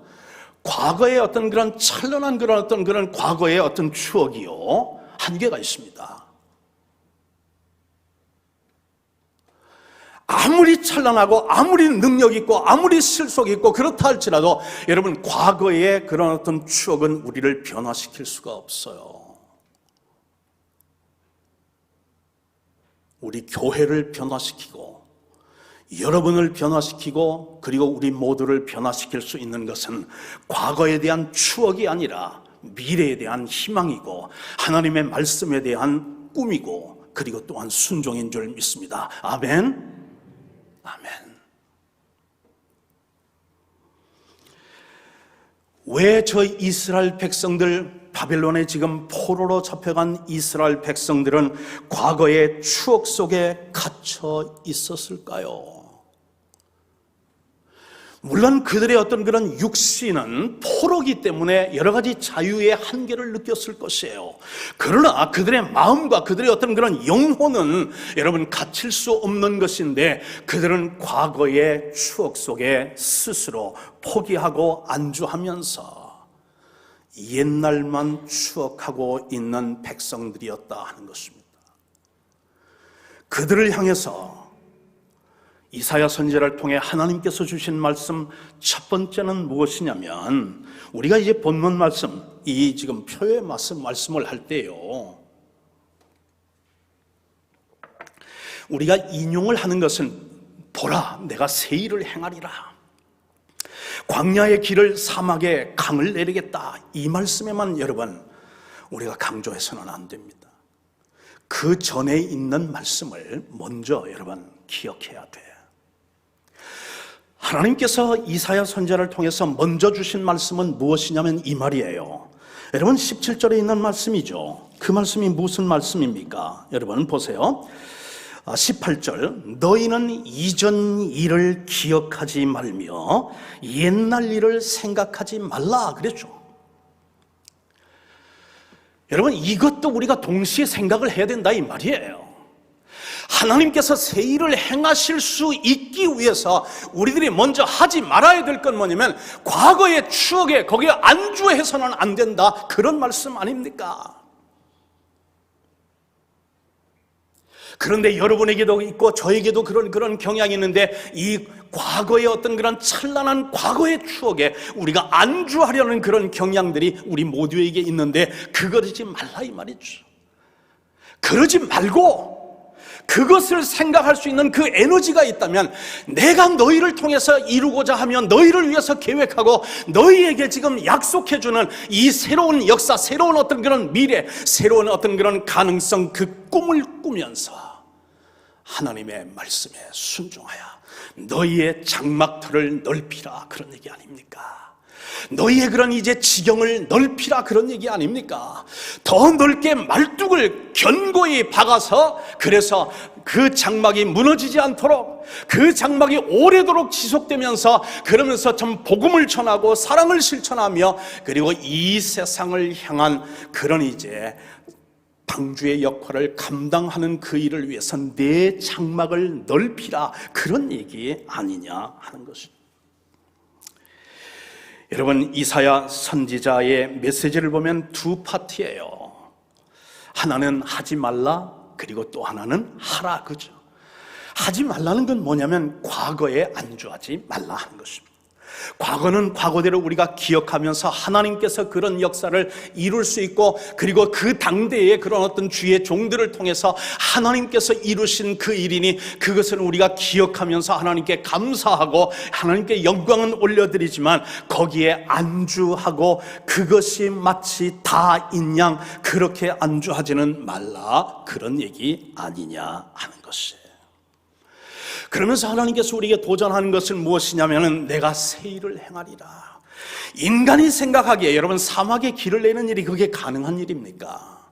과거의 어떤 그런 찬란한 그런 과거의 어떤 추억이요, 한계가 있습니다. 아무리 찬란하고 아무리 능력 있고 아무리 실속 있고 그렇다 할지라도 여러분, 과거의 그런 어떤 추억은 우리를 변화시킬 수가 없어요. 우리 교회를 변화시키고 여러분을 변화시키고 그리고 우리 모두를 변화시킬 수 있는 것은 과거에 대한 추억이 아니라 미래에 대한 희망이고 하나님의 말씀에 대한 꿈이고 그리고 또한 순종인 줄 믿습니다. 아멘. 아멘. 왜 저 이스라엘 백성들, 바벨론에 지금 포로로 잡혀간 이스라엘 백성들은 과거의 추억 속에 갇혀 있었을까요? 물론 그들의 어떤 그런 육신은 포로기 때문에 여러 가지 자유의 한계를 느꼈을 것이에요. 그러나 그들의 마음과 그들의 어떤 그런 영혼은 여러분 갇힐 수 없는 것인데, 그들은 과거의 추억 속에 스스로 포기하고 안주하면서 옛날만 추억하고 있는 백성들이었다 하는 것입니다. 그들을 향해서 이사야 선지자를 통해 하나님께서 주신 말씀 첫 번째는 무엇이냐면, 우리가 이제 본문 말씀, 이 지금 표의 말씀을 할 때요, 우리가 인용을 하는 것은 보라 내가 새 일을 행하리라, 광야의 길을 사막에 강을 내리겠다, 이 말씀에만 여러분 우리가 강조해서는 안 됩니다. 그 전에 있는 말씀을 먼저 여러분 기억해야 돼요. 하나님께서 이사야 선지자를 통해서 먼저 주신 말씀은 무엇이냐면 이 말이에요. 여러분 17절에 있는 말씀이죠. 그 말씀이 무슨 말씀입니까? 여러분 보세요. 18절, 너희는 이전 일을 기억하지 말며 옛날 일을 생각하지 말라 그랬죠. 여러분 이것도 우리가 동시에 생각을 해야 된다 이 말이에요. 하나님께서 새 일을 행하실 수 있기 위해서 우리들이 먼저 하지 말아야 될 건 뭐냐면 과거의 추억에 거기에 안주해서는 안 된다, 그런 말씀 아닙니까? 그런데 여러분에게도 있고 저에게도 그런 경향이 있는데, 이 과거의 어떤 그런 찬란한 과거의 추억에 우리가 안주하려는 그런 경향들이 우리 모두에게 있는데, 그러지 말라 이 말이죠. 그러지 말고 그것을 생각할 수 있는 그 에너지가 있다면, 내가 너희를 통해서 이루고자 하면 너희를 위해서 계획하고 너희에게 지금 약속해주는 이 새로운 역사, 새로운 어떤 그런 미래, 새로운 어떤 그런 가능성, 그 꿈을 꾸면서 하나님의 말씀에 순종하여 너희의 장막터를 넓히라, 그런 얘기 아닙니까? 너희의 그런 이제 지경을 넓히라, 그런 얘기 아닙니까? 더 넓게 말뚝을 견고히 박아서, 그래서 그 장막이 무너지지 않도록, 그 장막이 오래도록 지속되면서, 그러면서 참 복음을 전하고 사랑을 실천하며, 그리고 이 세상을 향한 그런 이제 방주의 역할을 감당하는 그 일을 위해서 내 장막을 넓히라, 그런 얘기 아니냐 하는 것입니다. 여러분 이사야 선지자의 메시지를 보면 두 파트예요. 하나는 하지 말라, 그리고 또 하나는 하라, 그죠? 하지 말라는 건 뭐냐면 과거에 안주하지 말라 하는 것입니다. 과거는 과거대로 우리가 기억하면서 하나님께서 그런 역사를 이룰 수 있고, 그리고 그 당대의 그런 어떤 주의 종들을 통해서 하나님께서 이루신 그 일이니 그것을 우리가 기억하면서 하나님께 감사하고 하나님께 영광은 올려드리지만, 거기에 안주하고 그것이 마치 다인 양 그렇게 안주하지는 말라, 그런 얘기 아니냐 하는 것이에요. 그러면서 하나님께서 우리에게 도전하는 것은 무엇이냐면, 내가 새 일을 행하리라. 인간이 생각하기에 여러분 사막에 길을 내는 일이 그게 가능한 일입니까?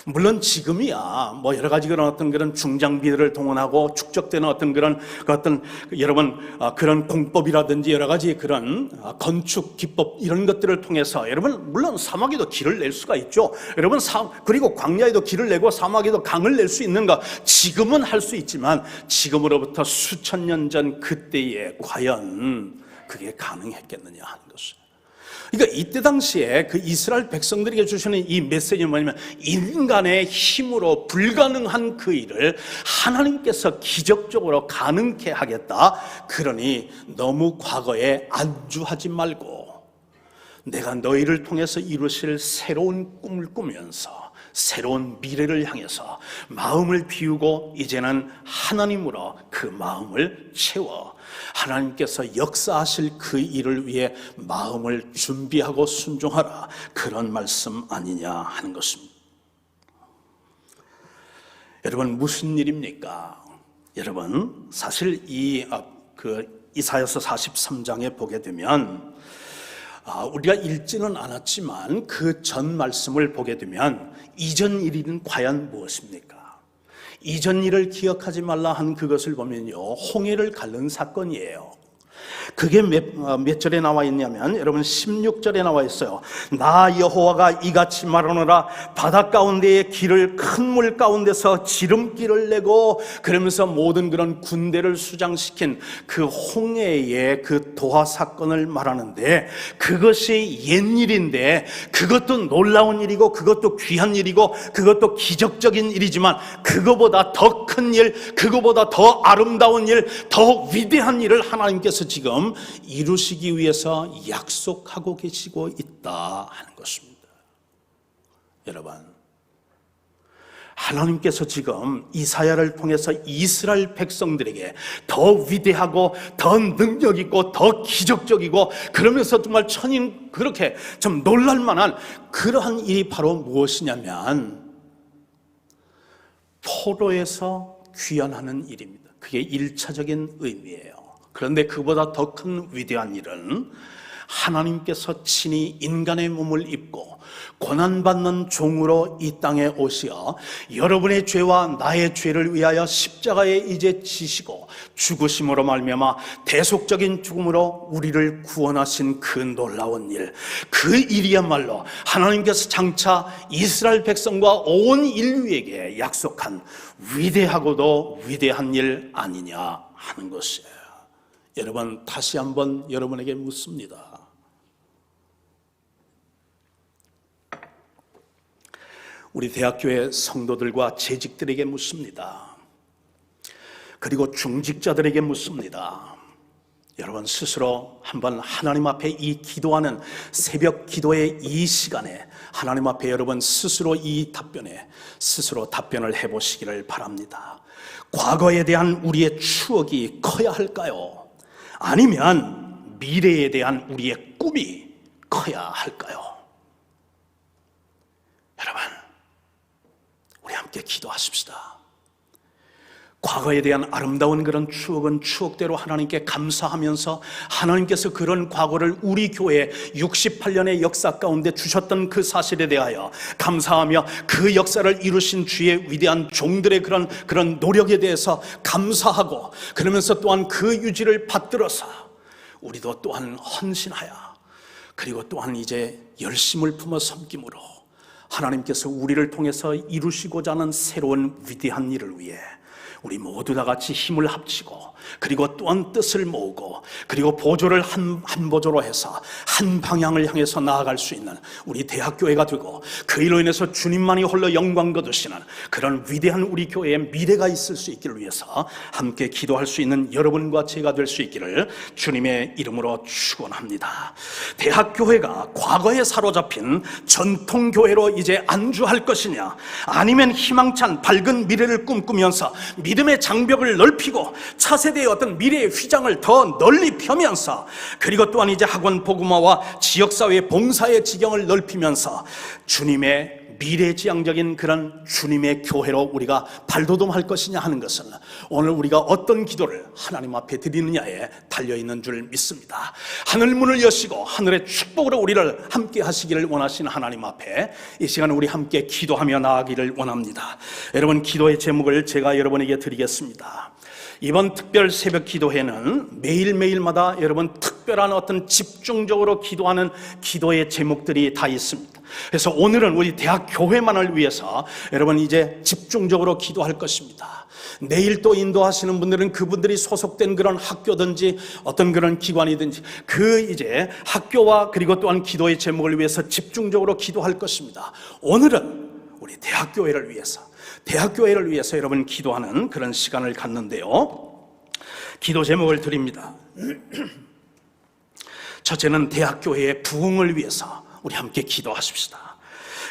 물론 지금이야 뭐 여러 가지 그런 어떤 그런 중장비들을 동원하고 축적되는 어떤 그런 여러분 그런 공법이라든지 여러 가지 그런 건축 기법 이런 것들을 통해서 여러분 물론 사막에도 길을 낼 수가 있죠. 여러분 그리고 광야에도 길을 내고 사막에도 강을 낼 수 있는가? 지금은 할 수 있지만 지금으로부터 수천 년 전 그때에 과연 그게 가능했겠느냐 하는 것을. 그러니까 이때 당시에 그 이스라엘 백성들에게 주시는 이 메시지는 뭐냐면 인간의 힘으로 불가능한 그 일을 하나님께서 기적적으로 가능케 하겠다. 그러니 너무 과거에 안주하지 말고 내가 너희를 통해서 이루실 새로운 꿈을 꾸면서 새로운 미래를 향해서 마음을 비우고 이제는 하나님으로 그 마음을 채워 하나님께서 역사하실 그 일을 위해 마음을 준비하고 순종하라. 그런 말씀 아니냐 하는 것입니다. 여러분 무슨 일입니까? 여러분 사실 이사야서 43장에 보게 되면 우리가 읽지는 않았지만 그 전 말씀을 보게 되면 이전 일은 과연 무엇입니까? 이전 일을 기억하지 말라 한 그것을 보면요, 홍해를 가른 사건이에요. 그게 몇 절에 나와 있냐면 여러분 16절에 나와 있어요. 나 여호와가 이같이 말하노라. 바다 가운데의 길을 큰 물 가운데서 지름길을 내고, 그러면서 모든 그런 군대를 수장시킨 그 홍해의 그 도하 사건을 말하는데, 그것이 옛일인데 그것도 놀라운 일이고 그것도 귀한 일이고 그것도 기적적인 일이지만 그거보다 더 큰 일, 그거보다 더 아름다운 일, 더 위대한 일을 하나님께서 지금 이루시기 위해서 약속하고 계시고 있다 하는 것입니다. 여러분, 하나님께서 지금 이사야를 통해서 이스라엘 백성들에게 더 위대하고 더 능력 있고 더 기적적이고 그러면서 정말 천인 그렇게 좀 놀랄만한 그러한 일이 바로 무엇이냐면 포로에서 귀환하는 일입니다. 그게 1차적인 의미예요. 그런데 그보다 더 큰 위대한 일은 하나님께서 친히 인간의 몸을 입고 고난받는 종으로 이 땅에 오시어 여러분의 죄와 나의 죄를 위하여 십자가에 이제 지시고 죽으심으로 말미암아 대속적인 죽음으로 우리를 구원하신 그 놀라운 일, 그 일이야말로 하나님께서 장차 이스라엘 백성과 온 인류에게 약속한 위대하고도 위대한 일 아니냐 하는 것이에요. 여러분, 다시 한번 여러분에게 묻습니다. 우리 대학교의 성도들과 재직들에게 묻습니다. 그리고 중직자들에게 묻습니다. 여러분 스스로 한번 하나님 앞에 이 기도하는 새벽 기도의 이 시간에 하나님 앞에 여러분 스스로 스스로 답변을 해보시기를 바랍니다. 과거에 대한 우리의 추억이 커야 할까요? 아니면 미래에 대한 우리의 꿈이 커야 할까요? 여러분, 우리 함께 기도하십시다. 과거에 대한 아름다운 그런 추억은 추억대로 하나님께 감사하면서 하나님께서 그런 과거를 우리 교회 68년의 역사 가운데 주셨던 그 사실에 대하여 감사하며 그 역사를 이루신 주의 위대한 종들의 그런 노력에 대해서 감사하고, 그러면서 또한 그 유지를 받들어서 우리도 또한 헌신하여, 그리고 또한 이제 열심을 품어 섬김으로 하나님께서 우리를 통해서 이루시고자 하는 새로운 위대한 일을 위해 우리 모두 다 같이 힘을 합치고, 그리고 또한 뜻을 모으고, 그리고 보조를 한 보조로 해서 한 방향을 향해서 나아갈 수 있는 우리 대학교회가 되고, 그 일로 인해서 주님만이 홀로 영광 거두시는 그런 위대한 우리 교회의 미래가 있을 수 있기를 위해서 함께 기도할 수 있는 여러분과 제가 될 수 있기를 주님의 이름으로 축원합니다. 대학교회가 과거에 사로잡힌 전통교회로 이제 안주할 것이냐, 아니면 희망찬 밝은 미래를 꿈꾸면서 믿음의 장벽을 넓히고 차세대의 어떤 미래의 휘장을 더 널리 펴면서, 그리고 또한 이제 학원 복음화와 지역사회 봉사의 지경을 넓히면서 주님의 미래지향적인 그런 주님의 교회로 우리가 발돋움할 것이냐 하는 것은 오늘 우리가 어떤 기도를 하나님 앞에 드리느냐에 달려있는 줄 믿습니다. 하늘 문을 여시고 하늘의 축복으로 우리를 함께 하시기를 원하시는 하나님 앞에 이 시간 우리 함께 기도하며 나아가기를 원합니다. 여러분, 기도의 제목을 제가 여러분에게 드리겠습니다. 이번 특별 새벽 기도회는 매일매일마다 여러분 특별한 어떤 집중적으로 기도하는 기도의 제목들이 다 있습니다. 그래서 오늘은 우리 대학 교회만을 위해서 여러분 이제 집중적으로 기도할 것입니다. 내일 또 인도하시는 분들은 그분들이 소속된 그런 학교든지 어떤 그런 기관이든지 그 이제 학교와 그리고 또한 기도의 제목을 위해서 집중적으로 기도할 것입니다. 오늘은 우리 대학교회를 위해서 여러분 기도하는 그런 시간을 갖는데요. 기도 제목을 드립니다. 첫째는 대학교회의 부흥을 위해서 우리 함께 기도하십시다.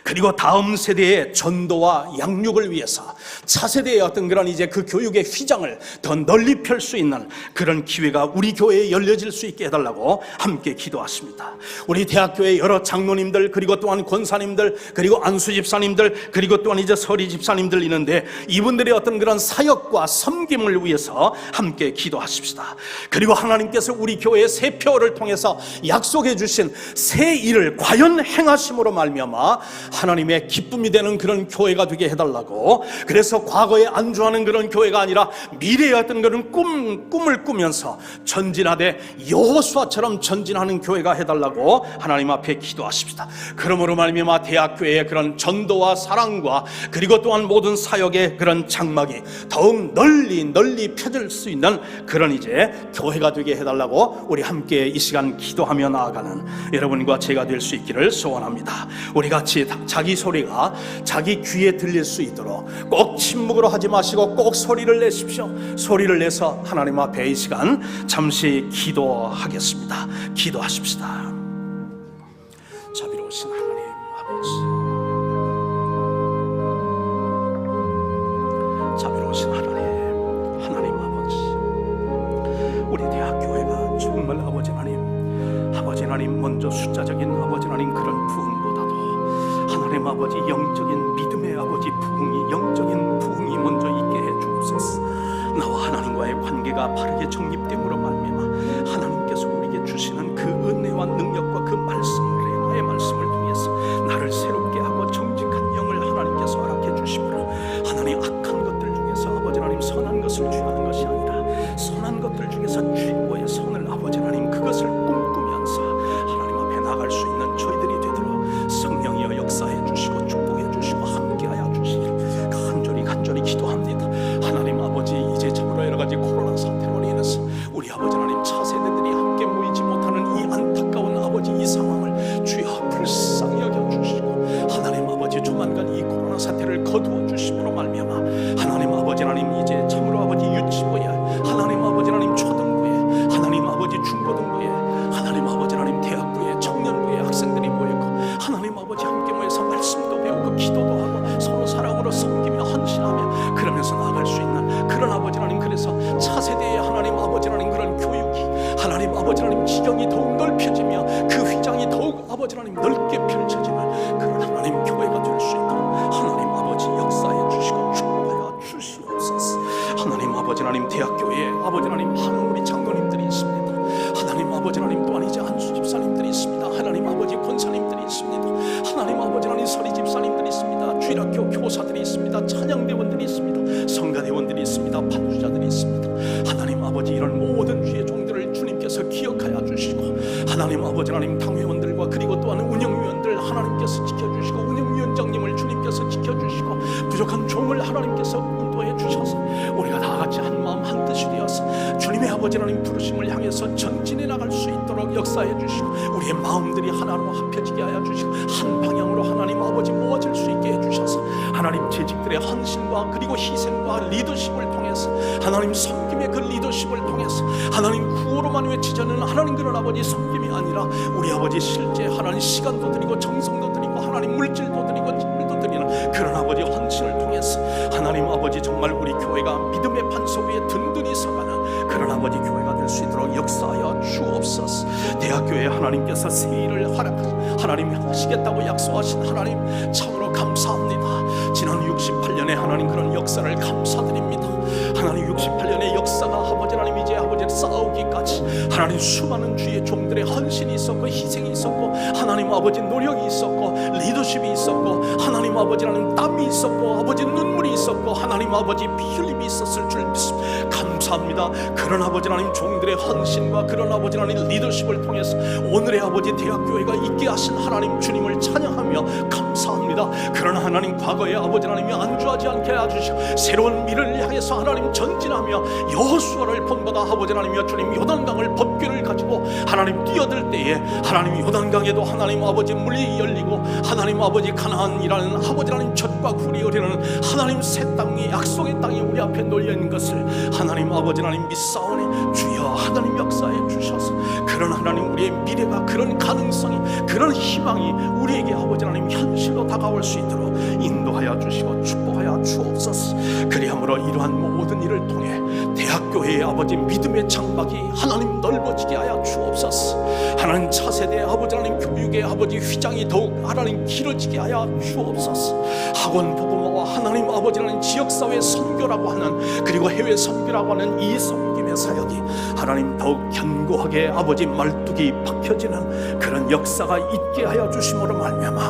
그리고 다음 세대의 전도와 양육을 위해서 차세대의 어떤 그런 이제 그 교육의 휘장을 더 널리 펼 수 있는 그런 기회가 우리 교회에 열려질 수 있게 해달라고 함께 기도하십니다. 우리 대학교의 여러 장로님들, 그리고 또한 권사님들, 그리고 안수 집사님들, 그리고 또한 이제 서리 집사님들 있는데 이분들의 어떤 그런 사역과 섬김을 위해서 함께 기도하십시다. 그리고 하나님께서 우리 교회의 새 표를 통해서 약속해 주신 새 일을 과연 행하심으로 말미암아 하나님의 기쁨이 되는 그런 교회가 되게 해달라고, 그래서 과거에 안주하는 그런 교회가 아니라 미래의 어떤 그런 꿈을 꾸면서 전진하되 여호수아처럼 전진하는 교회가 해달라고 하나님 앞에 기도하십시다. 그러므로 말미암아 대학교의 그런 전도와 사랑과 그리고 또한 모든 사역의 그런 장막이 더욱 널리 펴질 수 있는 그런 이제 교회가 되게 해달라고 우리 함께 이 시간 기도하며 나아가는 여러분과 제가 될 수 있기를 소원합니다. 우리 같이 자기 소리가 자기 귀에 들릴 수 있도록 꼭 침묵으로 하지 마시고 꼭 소리를 내십시오. 소리를 내서 하나님 앞에 이 시간 잠시 기도하겠습니다. 기도하십시다. 자비로우신 하나님 아버지, 자비로우신 하나님 아버지, 우리 대학교회가 정말 아버지 하나님 먼저 숫자적인 아버지 하나님 그런 부흥보다도 하나님 아버지 영적인 믿음의 아버지 부흥이, 영적인 부흥이 먼저 있게 해 주옵소서. 나와 하나님과의 관계가 바르게 정립됨으로 말미암아 하나님께서 우리에게 주시는 그 은혜와 능력과 그 말씀을, 레마의 말씀을 통해서 나를 새롭게 하고 정직한 영을 하나님께서 허락해 주시므로 하나님 악한 것들 중에서 아버지 하나님 선한 것을 취하는 것이 아니라 선한 것들 중에서 최고의 선을 아버지 하나님 그것을 꿈꾸면서 하나님 앞에 나갈 수 있는 저희들이 되도록 성령이여 역사해 주시고 축복해 주시고 함께하여 주시기를 간절히 기도합니다. 하나님 아버지, 이제 참으로 여러 가지 코로나 사태로 인해서 우리 아버지 하나님 차세대들이 함께 모이지 못하는 이 안타까운 아버지 이 상황을 주여 불쌍히 여겨 주시고 하나님 아버지 조만간 이 코로나 사태를 거두어 주심으로 말미암아 하나님 아버지 하나님 이제 참으로 아버지 유치부에 하나님 아버지 하나님 초등부에 하나님 아버지 중고등부에 하나님 아버지 하나님 대학부에 청년부에 학생들이 모이고 하나님 아버지 함께 모여서 말씀도 배우고 기도도 하고 서로 사랑으로 섬기며 헌신하며 그러면서 나아갈 수 있는 그런 아버지 하나님, 그래서 차세대의 하나님 아버지 하나님 그런 교육이 하나님 아버지 하나님 지경이 더욱 넓혀지며 그 휘장이 더욱 아버지 하나님 넓게 펼쳐지는 그런 하나님 교회가 될 수 있도록 하나님 아버지 역사해 주시고 축복하여 주시옵소서. 하나님 아버지 하나님 대학교에 아버지 하나님 많은 우리 장로님들이 있습니다. 하나님 아버지 하나님 또한 이제 안수 집사님들이 있습니다. 하나님 아버지 권사님들이 있습니다. 하나님 아버지 하나님 서리 집사님들이 있습니다. 주일학교 교사들이 있습니다. 찬양대원들이 있습니다. 성가대원들이 있습니다. 반주자들이 있습니다. 하나님 아버지 이런 모든 주의 종들을 주님께서 기억하여 주시고 하나님 아버지 하나님 당회원들과 그리고 또한 운영위원들 하나님께서 지켜주시고 운영위원장님을 주님께서 지켜주시고 부족한 종을 하나님께서 인도해 주셔서 우리가 다 같이 한 마음 한 뜻이 되어서 주님의 아버지 하나님 부르심을 향해서 전진해 나갈 수 있도록 역사해 주시고 우리의 마음들이 하나로 합해지게 하여 주시고 한 방향으로 하나님 아버지 모아질 수 있게 해주셔서 하나님 재직들의 헌신과 그리고 희생과 리더십을 통해서 하나님 섬김의 그 리더십을 통해서 하나님 구호로만 외치자는 하나님 그런 아버지 섬김이 아니라 우리 아버지 실제 하나님 시간도 드리고 정성도 드리고 하나님 물질도 드리고 진물도 드리는 그런 아버지 헌신을 통해서 하나님 아버지 정말 우리 교회가 믿음의 반석 위에 든든히 서가는 그런 아버지 교회가 될 수 있도록 역사하여 주옵소서. 대학교에 하나님께서 새 일을 하나님 하시겠다고 약속하신 하나님 참으로 감사합니다. 지난 68년의 하나님 그런 역사를 감사드립니다. 하나님 68년의 역사가 아버지 하나님 이제 아버지 싸우기까지 하나님 수많은 주의 종들의 헌신이 있었고 희생이 있었고 하나님 아버지 노력이 있었고 리더십이 있었고 하나님 아버지 하나님 땀이 있었고 아버지 눈물이 있었고 하나님 아버지 피 흘림이 있었을 줄 믿습니다. 감사합니다. 그런 아버지 하나님 종들의 헌신과 그런 아버지 하나님 리더십을 통해서 오늘의 아버지 대학교회가 있게 하신 하나님 주님을 찬양하며 감사합니다. 그런 하나님 과거에 아버지 하나님이 안주하지 않게 해주시고 새로운 미래를 향해서 하나님 전진하며 여호수아를 본받아 아버지 하나님이여 주님 요단강을 법궤를 가지고 하나님 뛰어들 때에 하나님 요단강에도 하나님 아버지 물이 열리고 하나님 아버지 가나안이라는 아버지 하나님 젖과 굴이 흐르는 하나님 새 땅이 약속의 땅이 우리 앞에 놓여 있는 것을 하나님 아버지 하나님 믿사오니 주여 하나님 역사해 주셔서 그런 하나님 우리의 미래가 그런 가능성이 그런 희망이 우리에게 아버지 하나님 현실로 다가올 수 있도록 인도하여 주시고 축복하여 주옵소서. 그리함으로 이러한 모든 일을 통해 대학교회의 아버지 믿음의 장막이 하나님 넓어지게 하여 주옵소서. 하나님 차세대 아버지 하나님 교육의 아버지 휘장이 더욱 하나님 길어지게 하여 주옵소서. 학원 복음화와 하나님 아버지 하나님 지역사회 선교라고 하는 그리고 해외 선교라고 하는 이 섬김의 사역이 하나님 더욱 견고하게 아버지 말뚝이 박혀지는 그런 역사가 있게 하여 주심으로 말미암아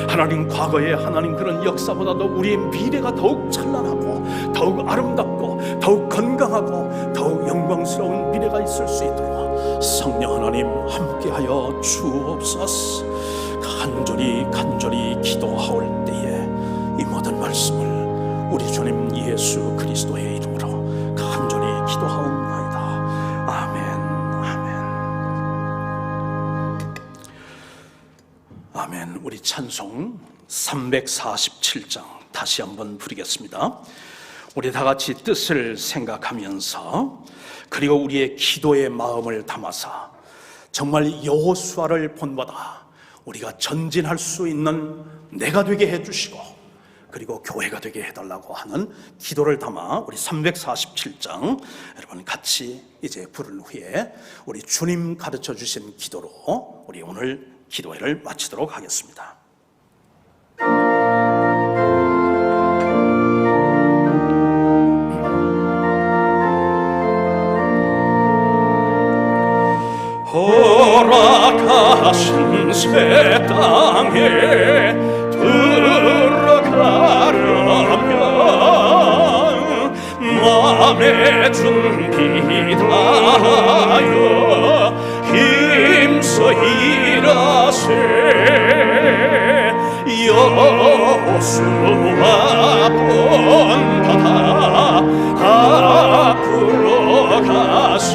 하나님 과거의 하나님 그런 역사보다도 우리의 미래가 더욱 찬란하고 더욱 아름답고 더욱 건강하고 더욱 영광스러운 미래가 있을 수 있도록 성령 하나님 함께하여 주옵소서. 간절히 기도하올 때에 이 모든 말씀을 우리 주님 예수 그리스도의 이름으로 간절히 기도하옵나이다. 아멘. 아멘. 우리 찬송 347장 다시 한번 부르겠습니다. 우리 다 같이 뜻을 생각하면서 그리고 우리의 기도의 마음을 담아서 정말 여호수아를 본받아 우리가 전진할 수 있는 내가 되게 해주시고 그리고 교회가 되게 해달라고 하는 기도를 담아 우리 347장 여러분 같이 이제 부른 후에 우리 주님 가르쳐 주신 기도로 우리 오늘 기도회를 마치도록 하겠습니다. 허락하신 새 땅에 들어가려면 마음의 준비 다하여 힘써 일하세. 여호수아 본받아 앞으로 가세.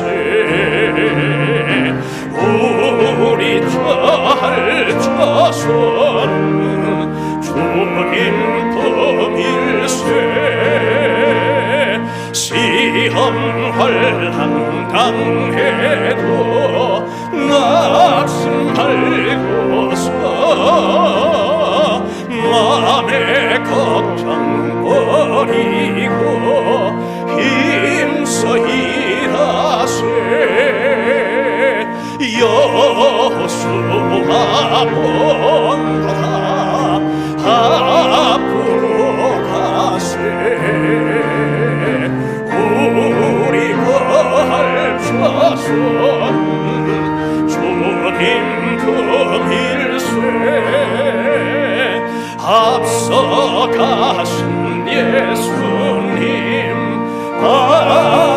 우리 잘 자서는 주님 품일세. 시험할 당당해도 낙심 말고서 마음의 걱정 버리고 힘써 일하세. 여호수아 본받아 앞으로 가세. 우리 거할 자손 주님 품일세. 앞서 가신 예수님 바라보면서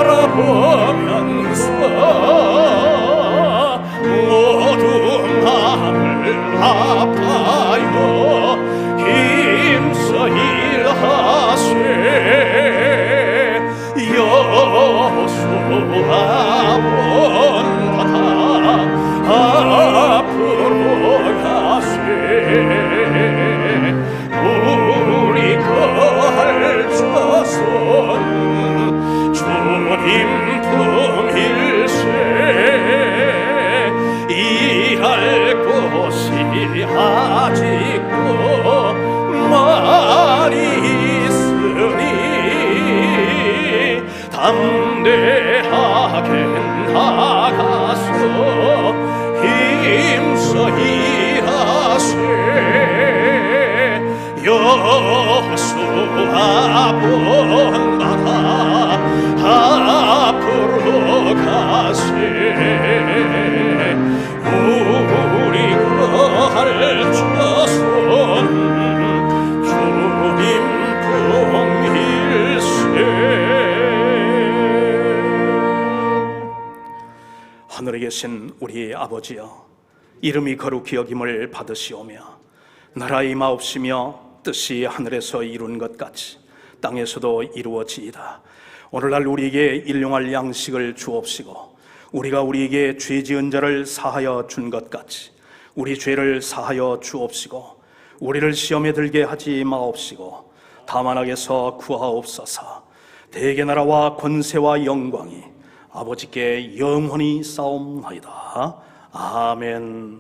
모두 마음을 아파요 힘써 일하세. 여호수아 본받아 앞으로 가세. 우리 거할 자손 주님 품일세. 일할 곳이 아직도 많이 있으니 담대하게 나가서 힘써 일하세. 수아본바다 앞으로 가세 우리 구할 자손 주님 품일세. 하늘에 계신 우리 아버지여, 이름이 거룩히 여김을 받으시오며 나라의 마옵시며 뜻이 하늘에서 이룬 것 같이 땅에서도 이루어지이다. 오늘날 우리에게 일용할 양식을 주옵시고 우리가 우리에게 죄 지은 자를 사하여 준 것 같이 우리 죄를 사하여 주옵시고 우리를 시험에 들게 하지 마옵시고 다만 악에서 구하옵소서. 대개 나라와 권세와 영광이 아버지께 영원히 싸움하이다. 아멘.